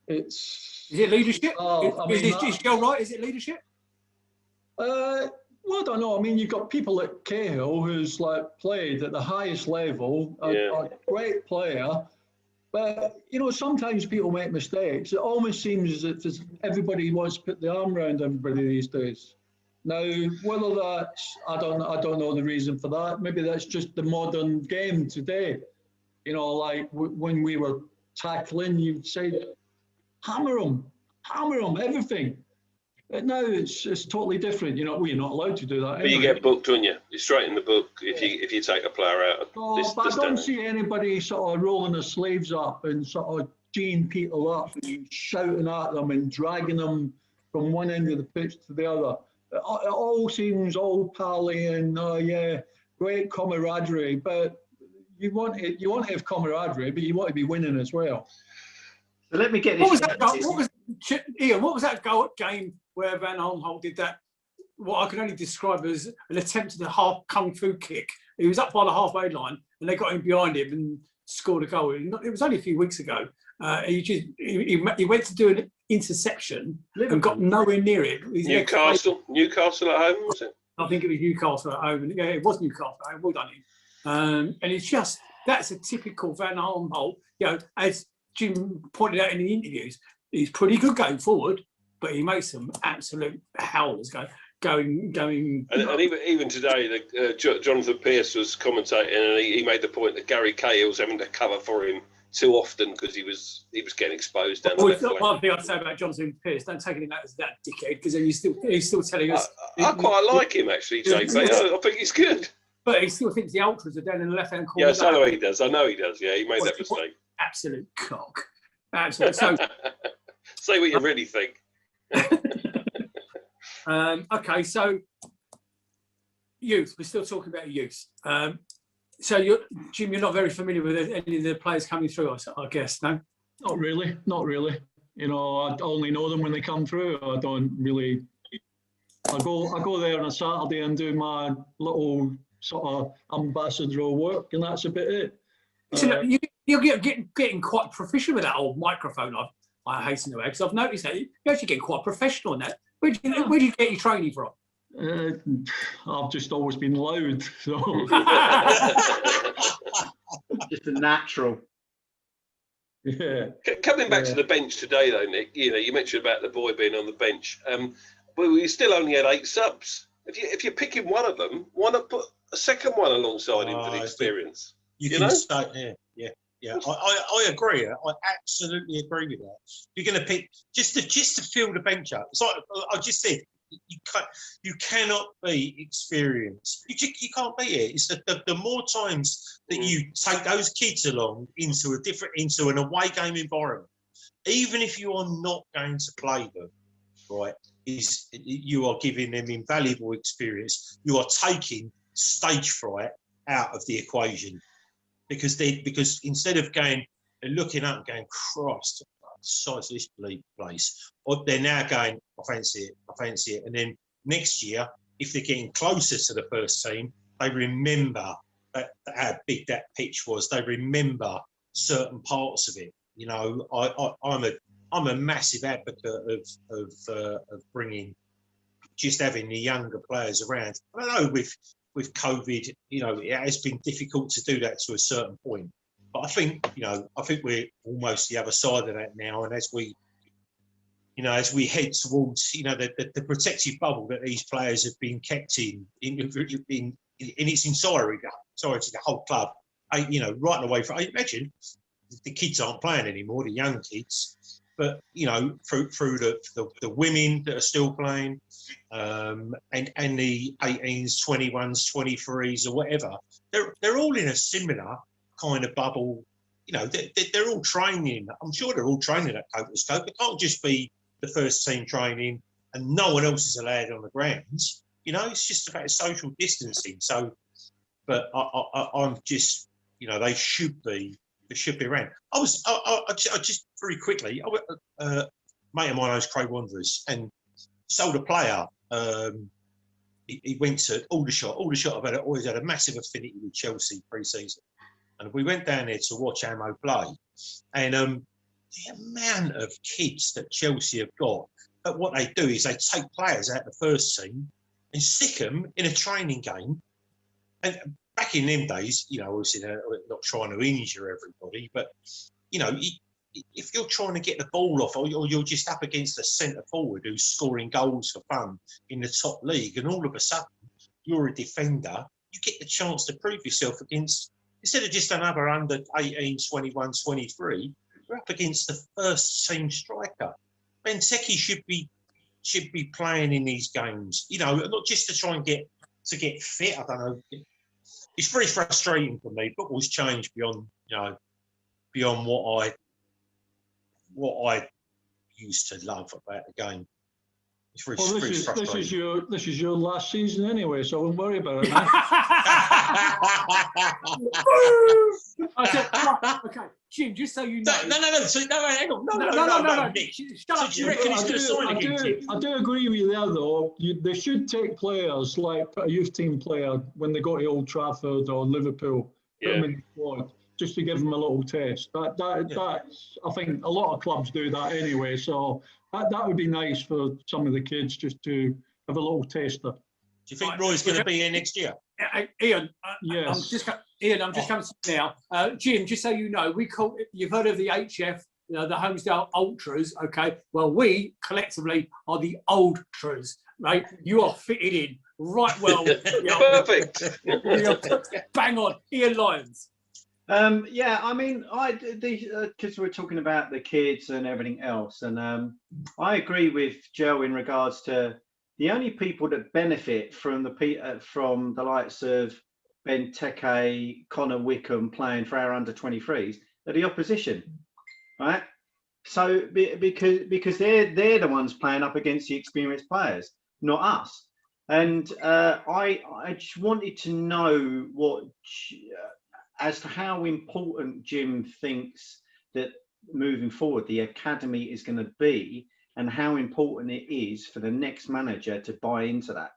it's. Is it leadership? Is Joe right? Is it leadership? Well, I don't know. I mean, you've got people like Cahill, who's like played at the highest level, a great player. But, sometimes people make mistakes. It almost seems as if everybody wants to put the arm around everybody these days. Now, whether that's, I don't know the reason for that. Maybe that's just the modern game today. You know, like when we were tackling, you'd say, hammer them, everything. But now it's totally different. You know, we're not allowed to do that. But you anyway. get booked, don't you? You're straight in the book if you take a player out. Oh, but I don't see anybody sort of rolling their sleeves up and sort of geeing people up and shouting at them and dragging them from one end of the pitch to the other. It all seems all pally and yeah, great camaraderie. But you want to have camaraderie, but you want to be winning as well. So let me get this. What was that goal? Ian, what was that game where Van Aanholt did that? What I can only describe as an attempt at a half kung fu kick. He was up by the halfway line, and they got him behind him and scored a goal. It was only a few weeks ago. He went to do an interception and got nowhere near it. Newcastle at home, was it? I think it was Newcastle at home. Yeah, it was Newcastle at home. Well done him. And it's just, that's a typical Van Aanholt. You know, as Jim pointed out in the interviews, he's pretty good going forward, but he makes some absolute howlers going. And even today, Jonathan Pearce was commentating, and he made the point that Gary Cahill was having to cover for him too often because he was getting exposed down the left flank. One thing I'd say about Jonathan Pearce, don't take it as that dickhead, because he's still telling us. I quite like him actually, JP. I think he's good. But he still thinks the ultras are down in the left-hand corner. Yes, I know he does. Yeah, he made that mistake. Absolute cock. Absolute. So, say what you really think. Okay, so youth. We're still talking about youth. So, Jim, you're not very familiar with any of the players coming through, I guess, no? Not really. You know, I only know them when they come through. I don't really. I go there on a Saturday and do my little sort of ambassadorial work, and that's about it. So you're getting quite proficient with that old microphone. I hasten to add, because I've noticed that you actually get quite professional in that. Where do you get your training from? I've just always been loud, so just a natural. Yeah. Coming back to the bench today, though, Nick, you mentioned about the boy being on the bench. But we still only had 8 subs. If you're picking one of them, why not put a second one alongside him for the experience? You can start there. Yeah. I agree. I absolutely agree with that. You're going to pick just to fill the bench up. It's like I just said. You cannot be experienced. You can't be it. It's the more times that you take those kids along into an away game environment, even if you are not going to play them, right? You are giving them invaluable experience. You are taking stage fright out of the equation because instead of looking up and going, Christ, the size of this place, or they're now going, I fancy it. And then next year, if they're getting closer to the first team, they remember how big that pitch was. They remember certain parts of it. You know, I'm a massive advocate of having the younger players around. I know with COVID, it has been difficult to do that to a certain point. But I think we're almost the other side of that now. And as we head towards, the protective bubble that these players have been kept in its entirety, the whole club, right away from, I imagine the kids aren't playing anymore, the young kids, but, through the women that are still playing, and the 18s, 21s, 23s or whatever, they're all in a similar kind of bubble. They're all training. I'm sure they're all training at Coatless Cope. It can't just be the first team training and no one else is allowed on the grounds. It's just about social distancing. So, but I'm just, they should be around. I just very quickly, mate of mine owns Craig Wanderers and sold a player. He went to Aldershot. Aldershot have always had a massive affinity with Chelsea pre-season. And we went down there to watch Ammo play. And the amount of kids that Chelsea have got, but what they do is they take players out of the first team and stick them in a training game. And back in them days, obviously they're not trying to injure everybody, but, if you're trying to get the ball off, or you're just up against a centre forward who's scoring goals for fun in the top league, and all of a sudden you're a defender, you get the chance to prove yourself against, instead of just another under 18, 21, 23, you're up against the first team striker. Benteke should be playing in these games, you know, not just to try and get fit. I don't know. It's very frustrating for me. Football's changed beyond what I used to love about the game. It's very, Well, very frustrating. this is your last season anyway, so I won't worry about it now. I said, right, okay, Jim, just so you know. No, hang on. No, Nick. Shut up, Do you reckon he's going to sign again, Jim? I do agree with you there, though. They should take players like a youth team player when they go to Old Trafford or Liverpool, put them in the squad, just to give them a little test. That's, I think a lot of clubs do that anyway, so that would be nice for some of the kids just to have a little taster. Do you think Roy's going to be here next year? Ian, Yes. I'm just coming to you now. Jim, just so you know, you've heard of the HF, you know, the Homesdale Ultras, okay? Well, we collectively are the Ultras, right? You are fitted in right well. Perfect. Bang on, Ian Lyons. Yeah, I mean, because we're talking about the kids and everything else, and I agree with Joe in regards to the only people that benefit from the likes of Benteke, Connor Wickham playing for our under 23s are the opposition, right? So because they're the ones playing up against the experienced players, not us. And I just wanted to know as to how important Jim thinks that moving forward the academy is going to be, and how important it is for the next manager to buy into that.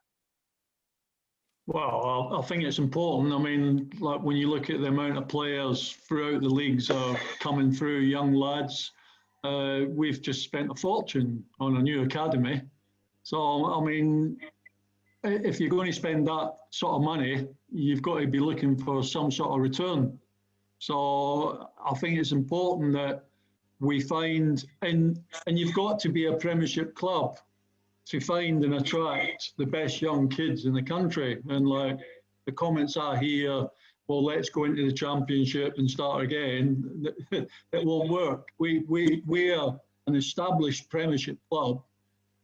Well, I think it's important. I mean, like when you look at the amount of players throughout the leagues are coming through, young lads, we've just spent a fortune on a new academy. So, I mean, if you're going to spend that sort of money, you've got to be looking for some sort of return. So I think it's important that we find, and you've got to be a Premiership club to find and attract the best young kids in the country. And like the comments are here, well, let's go into the Championship and start again. It won't work. We are an established Premiership club,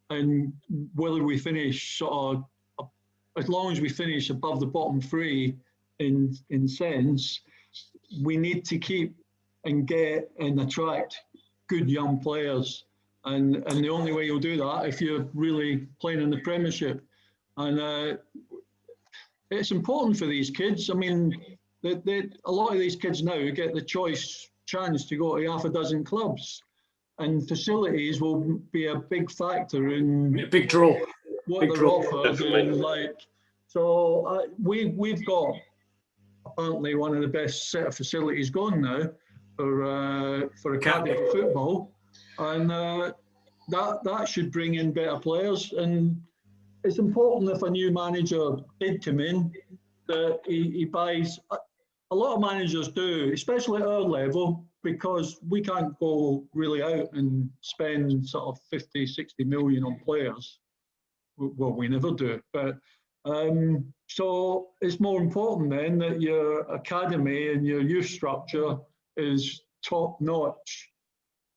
and whether we finish sort of, as long as we finish above the bottom three in sense, we need to keep and get and attract good young players. And the only way you'll do that if you're really playing in the Premiership. And it's important for these kids. I mean, a lot of these kids now get the chance to go to half a dozen clubs, and facilities will be a big factor in big draw. What big they're draw. offered. And so we've got apparently one of the best set of facilities going now for academy football. And that should bring in better players. And it's important if a new manager did come in that he buys. A lot of managers do, especially at our level, because we can't go really out and spend sort of 50, 60 million on players. Well, we never do. But so it's more important then that your academy and your youth structure is top notch,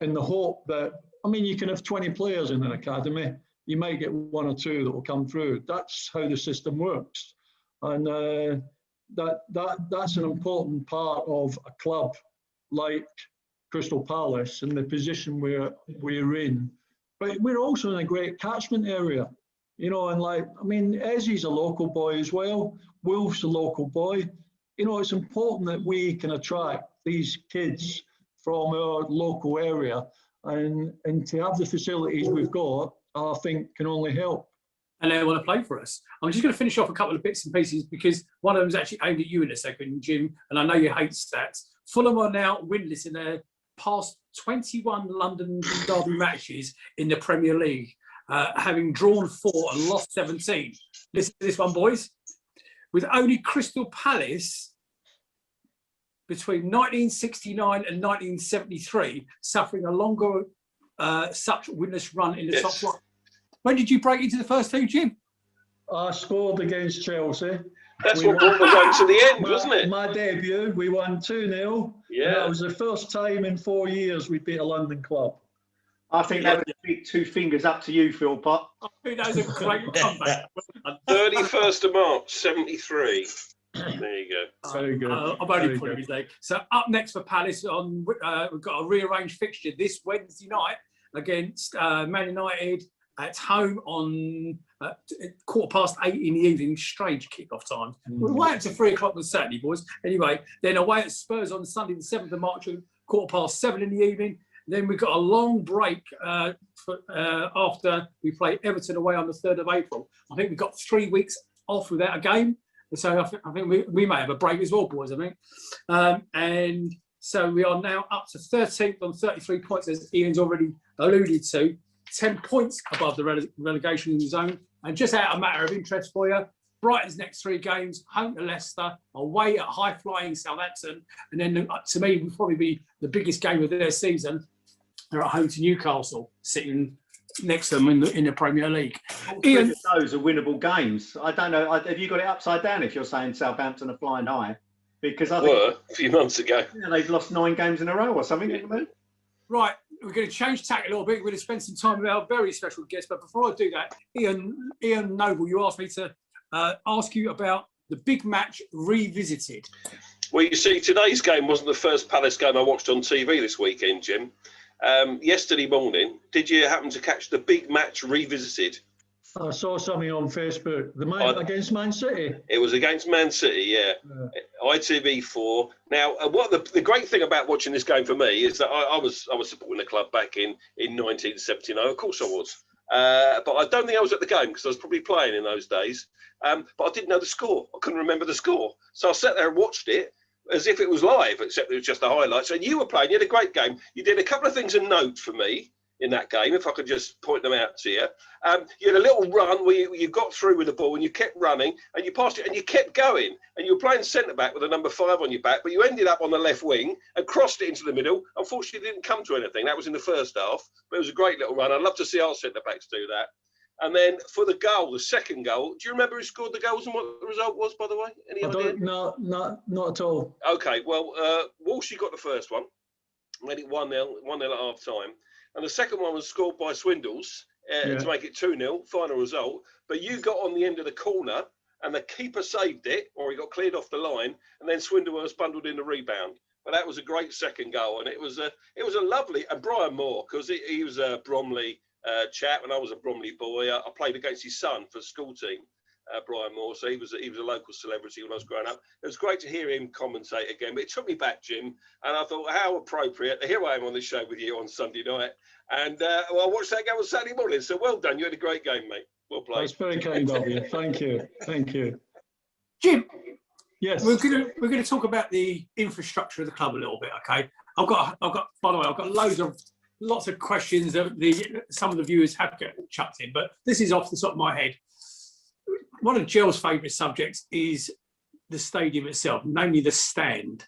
in the hope that, I mean, you can have 20 players in an academy, you might get one or two that will come through. That's how the system works. And that's an important part of a club like Crystal Palace and the position we're in. But we're also in a great catchment area, you know, and like, I mean, Ezzy's a local boy as well, Wolf's a local boy. You know, it's important that we can attract these kids from our local area, and to have the facilities we've got, I think can only help. And they want to play for us. I'm just going to finish off a couple of bits and pieces because one of them is actually aimed at you in a second, Jim, and I know you hate stats. Fulham are now winless in their past 21 London derby matches in the Premier League, having drawn 4 and lost 17. Listen to this one, boys. With only Crystal Palace between 1969 and 1973, suffering a longer such winless run in the top flight. When did you break into the first team, Jim? I scored against Chelsea. That's what brought the run to the end, wasn't it? My debut, we won 2-0. Yeah. And that was the first time in 4 years we beat a London club. I think that was a big 2 fingers up to you, Philpott. I think that was a great comeback. 31st of March, 73. There you go. Very good. I'm only pulling his leg. So up next for Palace, we've got a rearranged fixture this Wednesday night against Man United at home on 8:15 in the evening. Strange kick-off time. We're way up to 3 o'clock on Saturday, boys. Anyway, then away at Spurs on Sunday, the 7th of March, at 7:15 in the evening. Then we've got a long break after we play Everton away on the 3rd of April. I think we've got 3 weeks off without a game. So I think we may have a break as well, boys, I think. And so we are now up to 13th on 33 points, as Ian's already alluded to. 10 points above the relegation zone. And just out of matter of interest for you, Brighton's next 3 games, home to Leicester, away at high-flying Southampton, and then to me will probably be the biggest game of their season. They're at home to Newcastle, sitting next to them in the Premier League. Ian, those are winnable games. I don't know. Have you got it upside down if you're saying Southampton are flying high? Because I think a few months ago. They've lost 9 games in a row or something. Right, we're going to change tack a little bit. We're going to spend some time with our very special guest. But before I do that, Ian Noble, you asked me to ask you about the big match revisited. Well, you see, today's game wasn't the first Palace game I watched on TV this weekend, Jim. Yesterday morning, did you happen to catch the big match revisited? I saw something on Facebook. Against Man City. It was against Man City, yeah. ITV4. Now, the great thing about watching this game for me is that I was supporting the club back in 1979. Of course I was. But I don't think I was at the game because I was probably playing in those days. But I didn't know the score. I couldn't remember the score. So I sat there and watched it as if it was live, except it was just the highlights. And you were playing. You had a great game. You did a couple of things of note for me in that game, if I could just point them out to you. You had a little run where you got through with the ball and you kept running and you passed it and you kept going. And you were playing centre-back with a number 5 on your back, but you ended up on the left wing and crossed it into the middle. Unfortunately, it didn't come to anything. That was in the first half, but it was a great little run. I'd love to see our centre-backs do that. And then for the goal, the second goal, do you remember who scored the goals and what the result was, by the way? Any idea? No, not at all. Okay, well, Walshy got the first one, made it 1-0 at half time. And the second one was scored by Swindles to make it 2-0, final result. But you got on the end of the corner and the keeper saved it, or he got cleared off the line, and then Swindle was bundled in the rebound. But that was a great second goal, and it was a lovely. And Brian Moore, because he was a Bromley chap, and I was a Bromley boy. I played against his son for the school team, Brian Moore. So he was a local celebrity when I was growing up. It was great to hear him commentate again. But it took me back, Jim, and I thought, how appropriate. Here I am on this show with you on Sunday night, and I watched that game on Saturday morning. So well done. You had a great game, mate. Well played. That's very kind of you. Thank you. Thank you. Jim. Yes. We're going to talk about the infrastructure of the club a little bit. Okay. I've got. By the way, I've got lots of questions that some of the viewers have chucked in, but this is off the top of my head. One of Gel's favourite subjects is the stadium itself, namely the stand.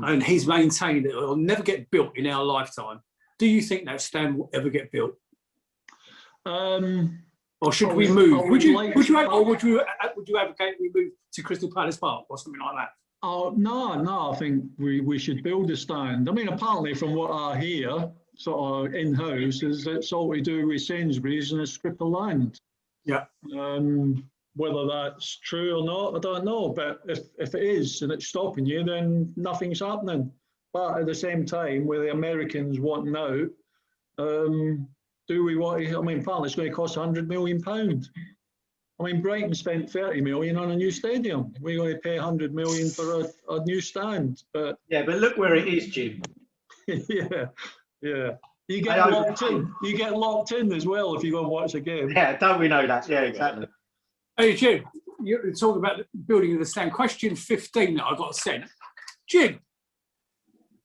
And he's maintained that it will never get built in our lifetime. Do you think that stand will ever get built? Or should we move? Would you advocate we move to Crystal Palace Park or something like that? Oh no, I think we should build a stand. I mean, apparently from what I hear, sort of in-house, is it's all to do with Sainsbury's and a strip of land. Yeah. Whether that's true or not, I don't know. But if it is and it's stopping you, then nothing's happening. But at the same time, with the Americans wanting out, do we want to? I mean, apparently it's going to cost £100 million. I mean, Brighton spent 30 million on a new stadium. We're going to pay 100 million for a new stand. But yeah, but look where it is, Jim. yeah. You get locked in. You get locked in as well if you go and watch a game. Yeah, don't we know that? Yeah, exactly. Hey, Jim, you're talking about the building of the stand. Question 15 that I got sent. Jim,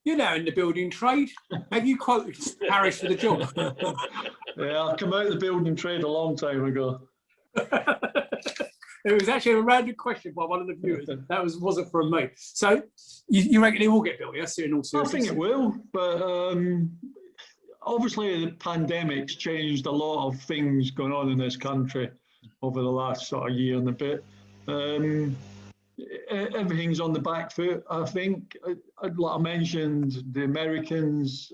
you're now in the building trade. Have you quoted Harris for the job? Yeah, I've come out of the building trade a long time ago. It was actually a random question by one of the viewers. That wasn't from me. So you reckon it will get built? Yes, in all I seriousness. think it will, but obviously the pandemic's changed a lot of things going on in this country over the last sort of year and a bit. Everything's on the back foot, I think. Like I mentioned, the Americans,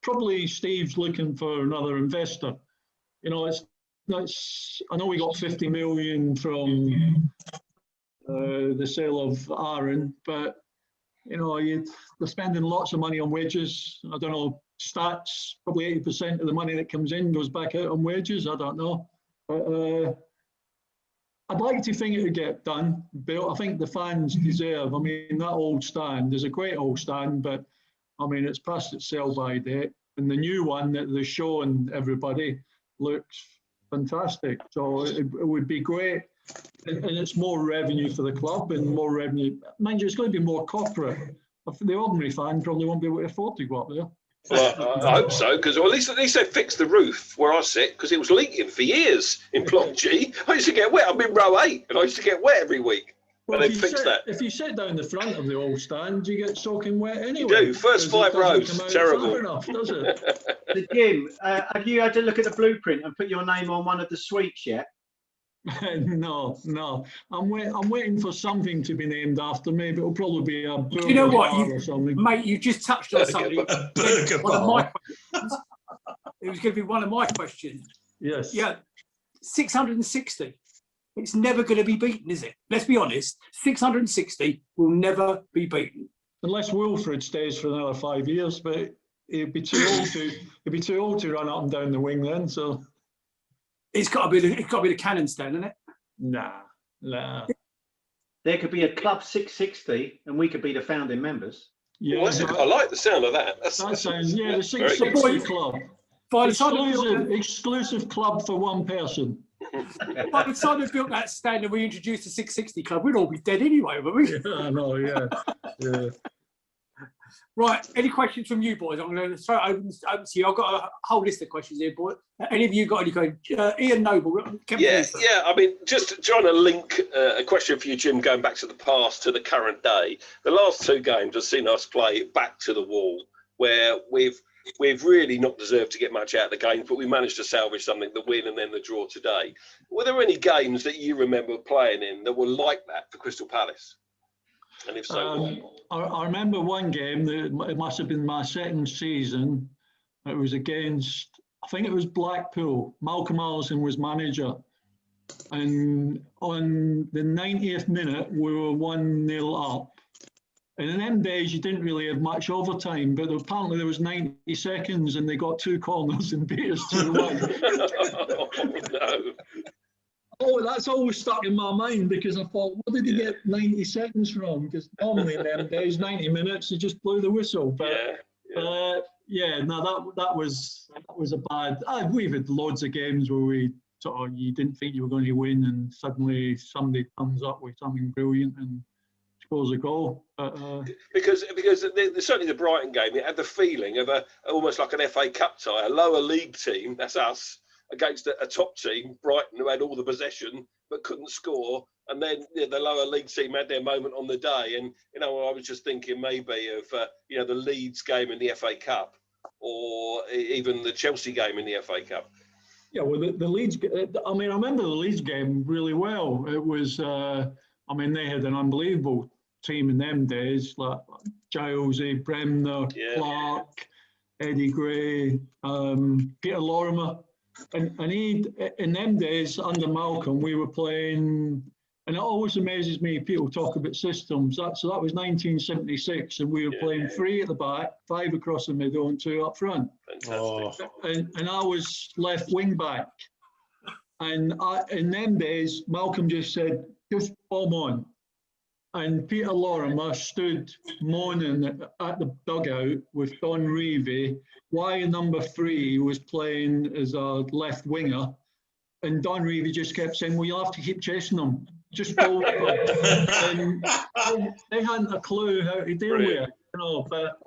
probably Steve's looking for another investor. You know, I know we got 50 million from the sale of Aaron, but you know, they're spending lots of money on wages. I don't know, stats, probably 80% of the money that comes in goes back out on wages. I don't know. But I'd like to think it would get done, built. I think the fans deserve. I mean, that old stand is a great old stand, but I mean, it's past its sell-by date. And the new one that they're showing everybody looks fantastic. So it would be great. And it's more revenue for the club and more revenue. Mind you, it's going to be more corporate. The ordinary fan probably won't be able to afford to go up there. Well, I hope so, because at least they fixed the roof where I sit, because it was leaking for years in Block G. I used to get wet. I'm in row 8, and I used to get wet every week. Well, and they fixed that. If you sit down the front of the old stand, you get soaking wet anyway. You do. First 5 rows. Terrible. Enough, does it? So Jim, have you had to look at the blueprint and put your name on one of the suites yet? No. I'm waiting for something to be named after me, but it'll probably be a burger You know what, bar or something. mate? You just touched on something. A burger One of bar. my questions. It was going to be one of my questions. Yes. Yeah, 660. It's never going to be beaten, is it? Let's be honest. 660 will never be beaten. Unless Wilfred stays for another 5 years, but he'd be too old to. He'd be too old to run up and down the wing then. So. It's got to be the cannon stand, isn't it? Nah. There could be a club 660, and we could be the founding members. Yeah, Well, I like the sound of that. that sounds, yeah, the Very good. 660 club. By the time they built Exclusive club for one person. by the time they built that stand and we introduced the 660 club, we'd all be dead anyway, wouldn't we? Yeah, I know, yeah. Right. Any questions from you boys? I'm going to throw it open to you. I've got a whole list of questions here, boy. Any of you got any questions? Ian Noble. Yeah. I mean, just trying to link a question for you, Jim, going back to the past to the current day. The last 2 games have seen us play back to the wall, where we've really not deserved to get much out of the games, but we managed to salvage something, the win and then the draw today. Were there any games that you remember playing in that were like that for Crystal Palace? And if so, I remember one game that it must have been my second season. It was against, I think it was Blackpool. Malcolm Allison was manager. And on the 90th minute, we were 1-0 up. And in them days, you didn't really have much overtime, but apparently there was 90 seconds and they got 2 corners and beat us 2-1. no. Oh, that's always stuck in my mind because I thought, what did he get 90 seconds from? Because normally in them days, 90 minutes, he just blew the whistle. But that was a bad. We've had loads of games where we sort of you didn't think you were going to win, and suddenly somebody comes up with something brilliant and scores a goal. Because certainly the Brighton game, it had the feeling of almost like an FA Cup tie, a lower league team, that's us, against a top team, Brighton, who had all the possession but couldn't score, and then the lower league team had their moment on the day. And I was just thinking maybe of the Leeds game in the FA Cup, or even the Chelsea game in the FA Cup. Yeah, well, the Leeds. I mean, I remember the Leeds game really well. It was. They had an unbelievable team in them days, like Gilesy, Bremner, Clark, Eddie Gray, Peter Lorimer. And he, in them days, under Malcolm, we were playing, and it always amazes me, people talk about systems. So that was 1976, and we were playing 3 at the back, 5 across the middle, and 2 up front. Fantastic. And I was left wing back. And in them days, Malcolm just said, just bomb on. And Peter Lorimer stood moaning at the dugout with Don Reevy, why number 3 was playing as a left winger. And Don Reevy just kept saying, well, you'll have to keep chasing them. Just go. And they hadn't a clue how to deal with it. But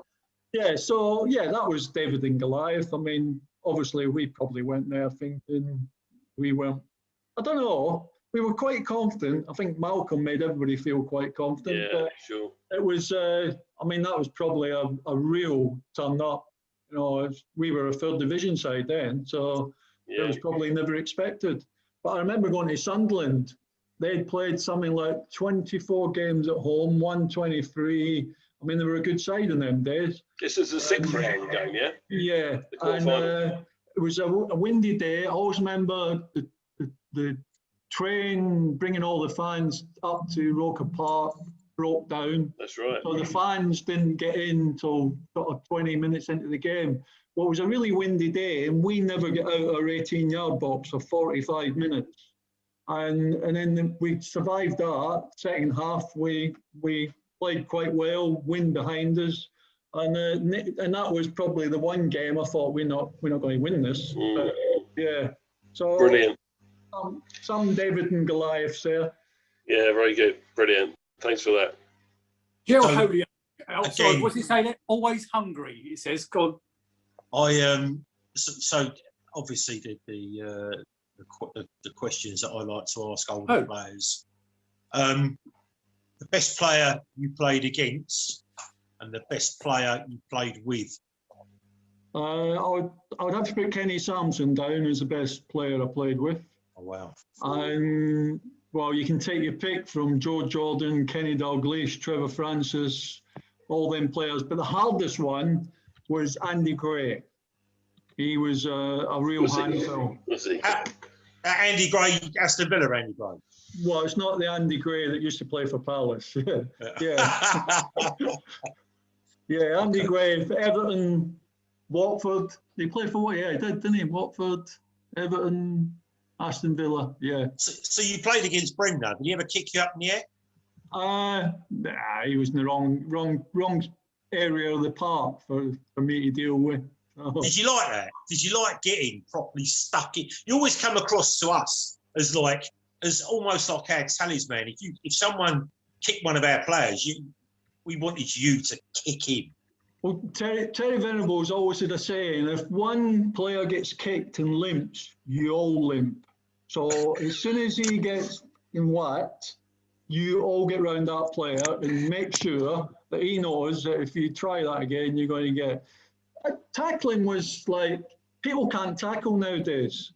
that was David and Goliath. I mean, obviously, we probably went there thinking we weren't. I don't know. we were quite confident. I think Malcolm made everybody feel quite confident. Yeah, But sure. it was, I mean, that was probably a real turn up. You know, we were a third division side then, so it Yeah. was probably never expected. But I remember going to Sunderland. They'd played something like 24 games at home, won 23. I mean, they were a good side in them days. This is the sixth round game, yeah? Yeah, The and quarterfinal. it was a windy day. I always remember the train bringing all the fans up to Roker Park broke down. That's right. So the fans didn't get in until sort of 20 minutes into the game. Well, it was a really windy day, and we never get out our 18-yard box for 45 minutes. And then we survived that. Second half, we played quite well, wind behind us. And that was probably the one game I thought we're not going to win this. But, yeah. So Brilliant. Some David and Goliath there. Yeah, very good. Brilliant. Thanks for that. Gerald So, Holy, sorry, again- what's he saying? Always hungry, it says. God. So obviously the questions that I like to ask older players. The best player you played against and the best player you played with. I would have to put Kenny Sampson down as the best player I played with. Oh wow! And well, you can take your pick from Joe Jordan, Kenny Dalglish, Trevor Francis, all them players. But the hardest one was Andy Gray. He was a real handful. Was he? Andy Gray, Aston Villa, Andy Gray. Well, it's not the Andy Gray that used to play for Palace. Yeah. Yeah, Andy Gray, for Everton, Watford. He played for what? Yeah, he did, didn't he? Watford, Everton, Aston Villa. Yeah. So you played against Brenda. Did he ever kick you up in the air? Nah, he was in the wrong area of the park for me to deal with. Oh. Did you like that? Did you like getting properly stuck in? You always come across to us as almost like our talisman. If someone kicked one of our players, we wanted you to kick him. Well, Terry Venables always had a saying: if one player gets kicked and limps, you all limp. So as soon as he gets whacked, you all get round that player and make sure that he knows that if you try that again, you're going to get. Tackling was like, people can't tackle nowadays.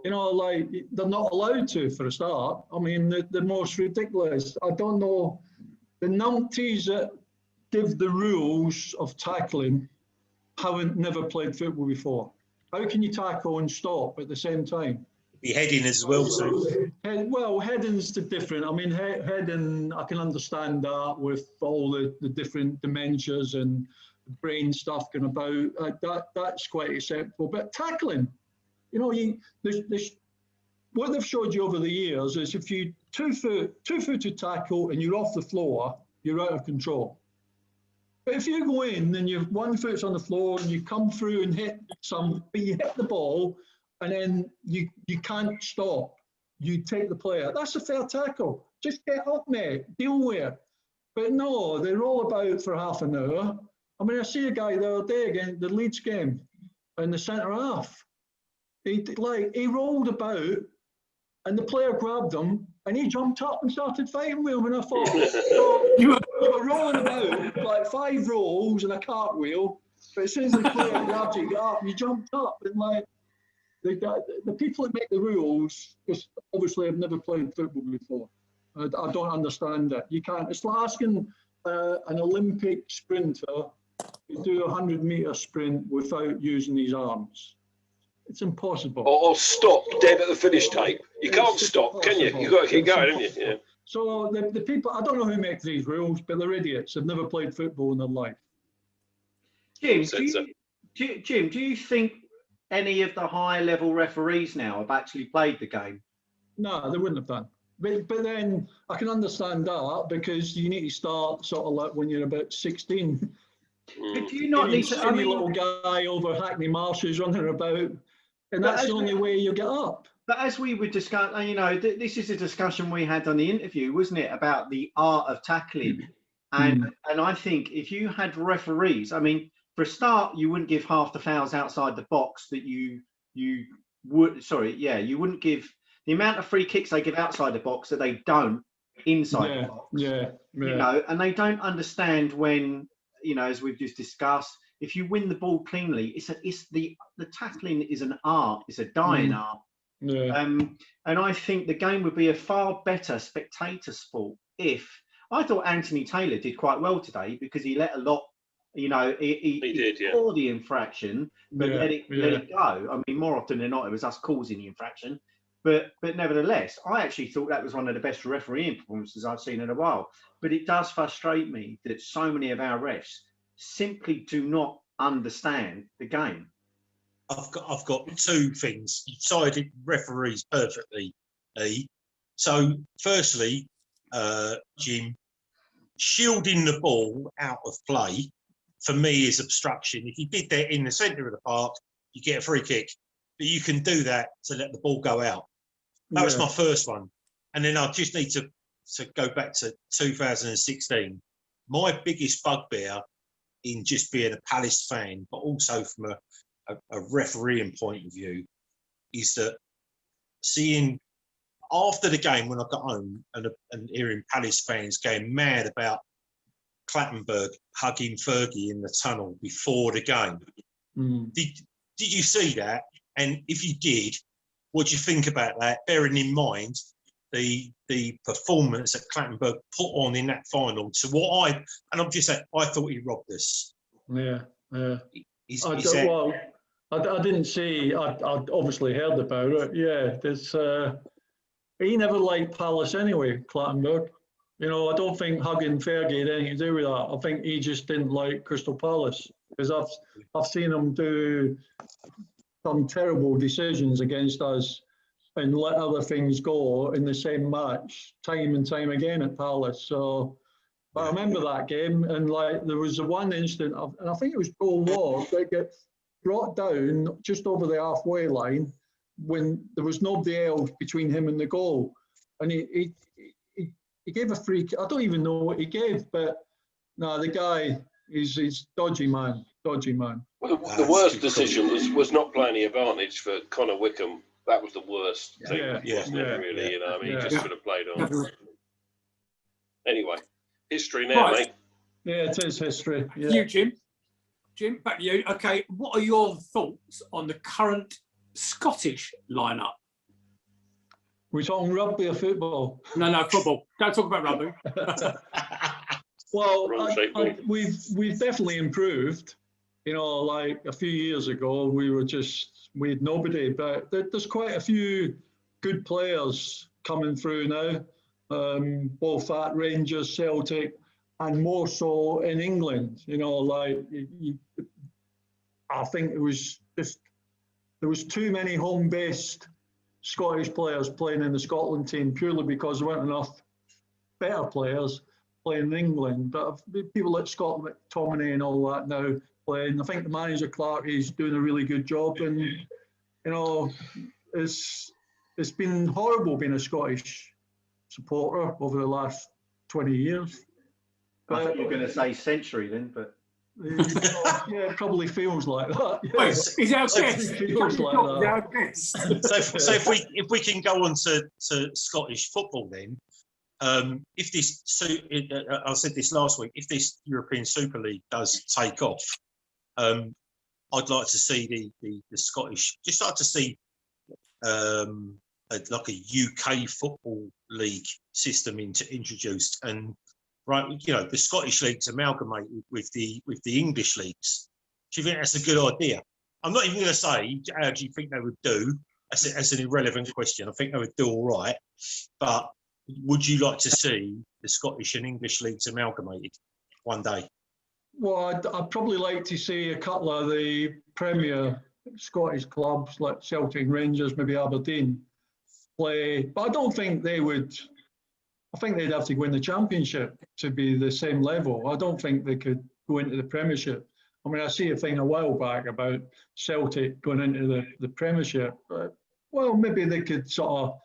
You know, like they're not allowed to for a start. I mean, the most ridiculous. I don't know, the numpties that give the rules of tackling haven't never played football before. How can you tackle and stop at the same time? Be heading as well, too. Well, heading's different. I mean, heading, I can understand that with all the different dementias and brain stuff going about. That's quite acceptable. But tackling, you know, there's what they've showed you over the years is if you two-footed tackle and you're off the floor, you're out of control. But if you go in and you've 1 foot's on the floor and you come through and but you hit the ball and then you can't stop, you take the player. That's a fair tackle. Just get up, mate. Deal with it. But no, they roll about for half an hour. I mean, I see a guy the other day again, the Leeds game, in the centre half. He rolled about, and the player grabbed him, and he jumped up and started fighting with him. And I thought, so you were rolling about like 5 rolls and a cartwheel, but as soon as the player grabbed you, get up, you jumped up, and like the people that make the rules just obviously have never played football before. I don't understand it. You can't. It's like asking an Olympic sprinter to do a 100-meter sprint without using his arms. It's impossible. Or stop dead at the finish tape. You can't stop, can you? You've got to keep going, haven't you? Yeah. So the people, I don't know who makes these rules, but they're idiots. They've never played football in their life. Jim, do you think any of the high-level referees now have actually played the game? No, they wouldn't have done. But then I can understand that because you need to start sort of like when you're about 16. But do you not need to? I mean, little guy over Hackney Marshes running about, and that's the only way you get up. But as we were discussing, you know, this is a discussion we had on the interview, wasn't it, about the art of tackling? And I think if you had referees, I mean, for a start, you wouldn't give half the fouls outside the box that you would. Sorry, yeah, you wouldn't give the amount of free kicks they give outside the box that they don't inside the box. Yeah. You know, and they don't understand when, you know, as we've just discussed, if you win the ball cleanly, the tackling is an art. It's a dying art. Yeah. And I think the game would be a far better spectator sport if I thought Anthony Taylor did quite well today because he let a lot. You know, he did, yeah. saw the infraction, but let it go. I mean, more often than not, it was us causing the infraction. But nevertheless, I actually thought that was one of the best refereeing performances I've seen in a while. But it does frustrate me that so many of our refs simply do not understand the game. I've got two things. You sided referees perfectly, E. So, firstly, Jim, shielding the ball out of play for me is obstruction. If you did that in the centre of the park, you get a free kick. But you can do that to let the ball go out. That was my first one. And then I just need to go back to 2016. My biggest bugbear in just being a Palace fan, but also from a refereeing point of view, is that seeing after the game when I got home and hearing Palace fans going mad about Clattenburg hugging Fergie in the tunnel before the game. Did you see that? And if you did, what do you think about that? Bearing in mind the performance that Clattenburg put on in that final. So I'm just saying, I thought he robbed us. Yeah. I didn't see. I obviously heard about it. Yeah, there's. He never liked Palace anyway, Clattenburg. You know, I don't think hugging Fergie had anything to do with that. I think he just didn't like Crystal Palace because I've seen him do some terrible decisions against us and let other things go in the same match time and time again at Palace. So, but I remember that game, and like there was one instant, and I think it was Joel Ward that got brought down just over the halfway line when there was nobody else between him and the goal, and he gave a free kick. I don't even know what he gave, but no, the guy is dodgy man. Well, the worst decision was not playing the advantage for Connor Wickham. That was the worst thing, wasn't it, really? You know, I mean, he just should have played on. Anyway, history now, mate. Yeah, it is history. Yeah. You, Jim. Jim, back to you. Okay, what are your thoughts on the current Scottish lineup? We're talking rugby or football? No, football. Don't talk about rugby. Well, we've definitely improved. You know, like a few years ago, we had nobody, but there's quite a few good players coming through now, both at Rangers, Celtic, and more so in England. You know, like I think there was too many home-based Scottish players playing in the Scotland team purely because there weren't enough better players playing in England. But people like Scott McTominay and all that now playing. I think the manager Clark is doing a really good job, and you know, it's been horrible being a Scottish supporter over the last 20 years. I thought you were going to say century then, but yeah, it probably feels like that. Yeah. Wait, is our guest? Feels like that. So if we can go on to Scottish football then, if this, I said this last week, if this European Super League does take off, I'd like to see the Scottish, just like to see like a UK football league system introduced, and right, you know, the Scottish leagues amalgamated with the English leagues. Do you think that's a good idea? I'm not even going to say how do you think they would do. That's an irrelevant question. I think they would do all right, but would you like to see the Scottish and English leagues amalgamated one day? Well, I'd probably like to see a couple of the Premier Scottish clubs like Celtic, Rangers, maybe Aberdeen play, but I don't think they would. I think they'd have to win the Championship to be the same level. I don't think they could go into the Premiership. I mean, I see a thing a while back about Celtic going into the Premiership. But, well, maybe they could sort of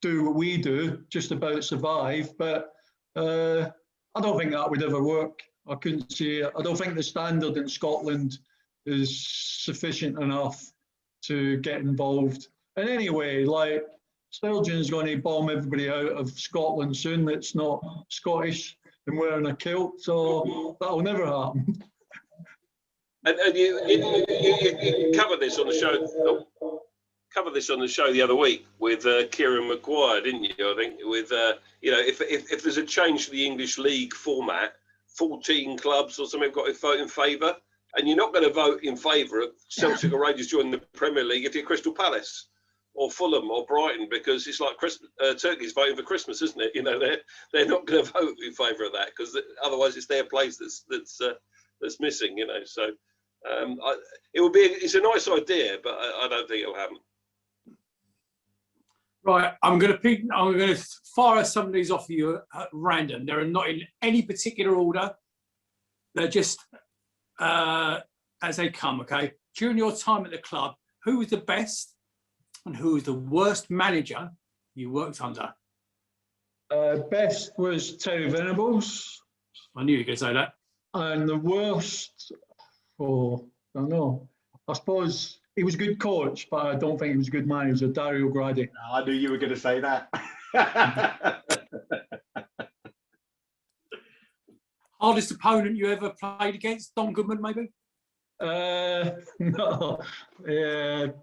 do what we do, just about survive. But I don't think that would ever work. I couldn't see it. I don't think the standard in Scotland is sufficient enough to get involved. And anyway, like Sturgeon's going to bomb everybody out of Scotland soon that's not Scottish and wearing a kilt, so that'll never happen. And you covered this on the show. Covered this on the show the other week with Kieran Maguire, didn't you? I think with if there's a change to the English League format, 14 clubs or something have got to vote in favour, and you're not going to vote in favour of Celtic or Rangers joining the Premier League if you're Crystal Palace or Fulham or Brighton, because it's like Turkey's voting for Christmas, isn't it? You know, they're not going to vote in favour of that because otherwise it's their place that's missing. You know, so it's a nice idea, but I don't think it'll happen. Right, I'm going to fire some of these off you at random. They're not in any particular order. They're just as they come. Okay. During your time at the club, who was the best and who was the worst manager you worked under? Best was Terry Venables. I knew you were going to say that. And the worst, I don't know. I suppose he was a good coach, but I don't think he was a good manager. Dario Gradi. No, I knew you were going to say that. Hardest opponent you ever played against? Don Goodman, maybe? No.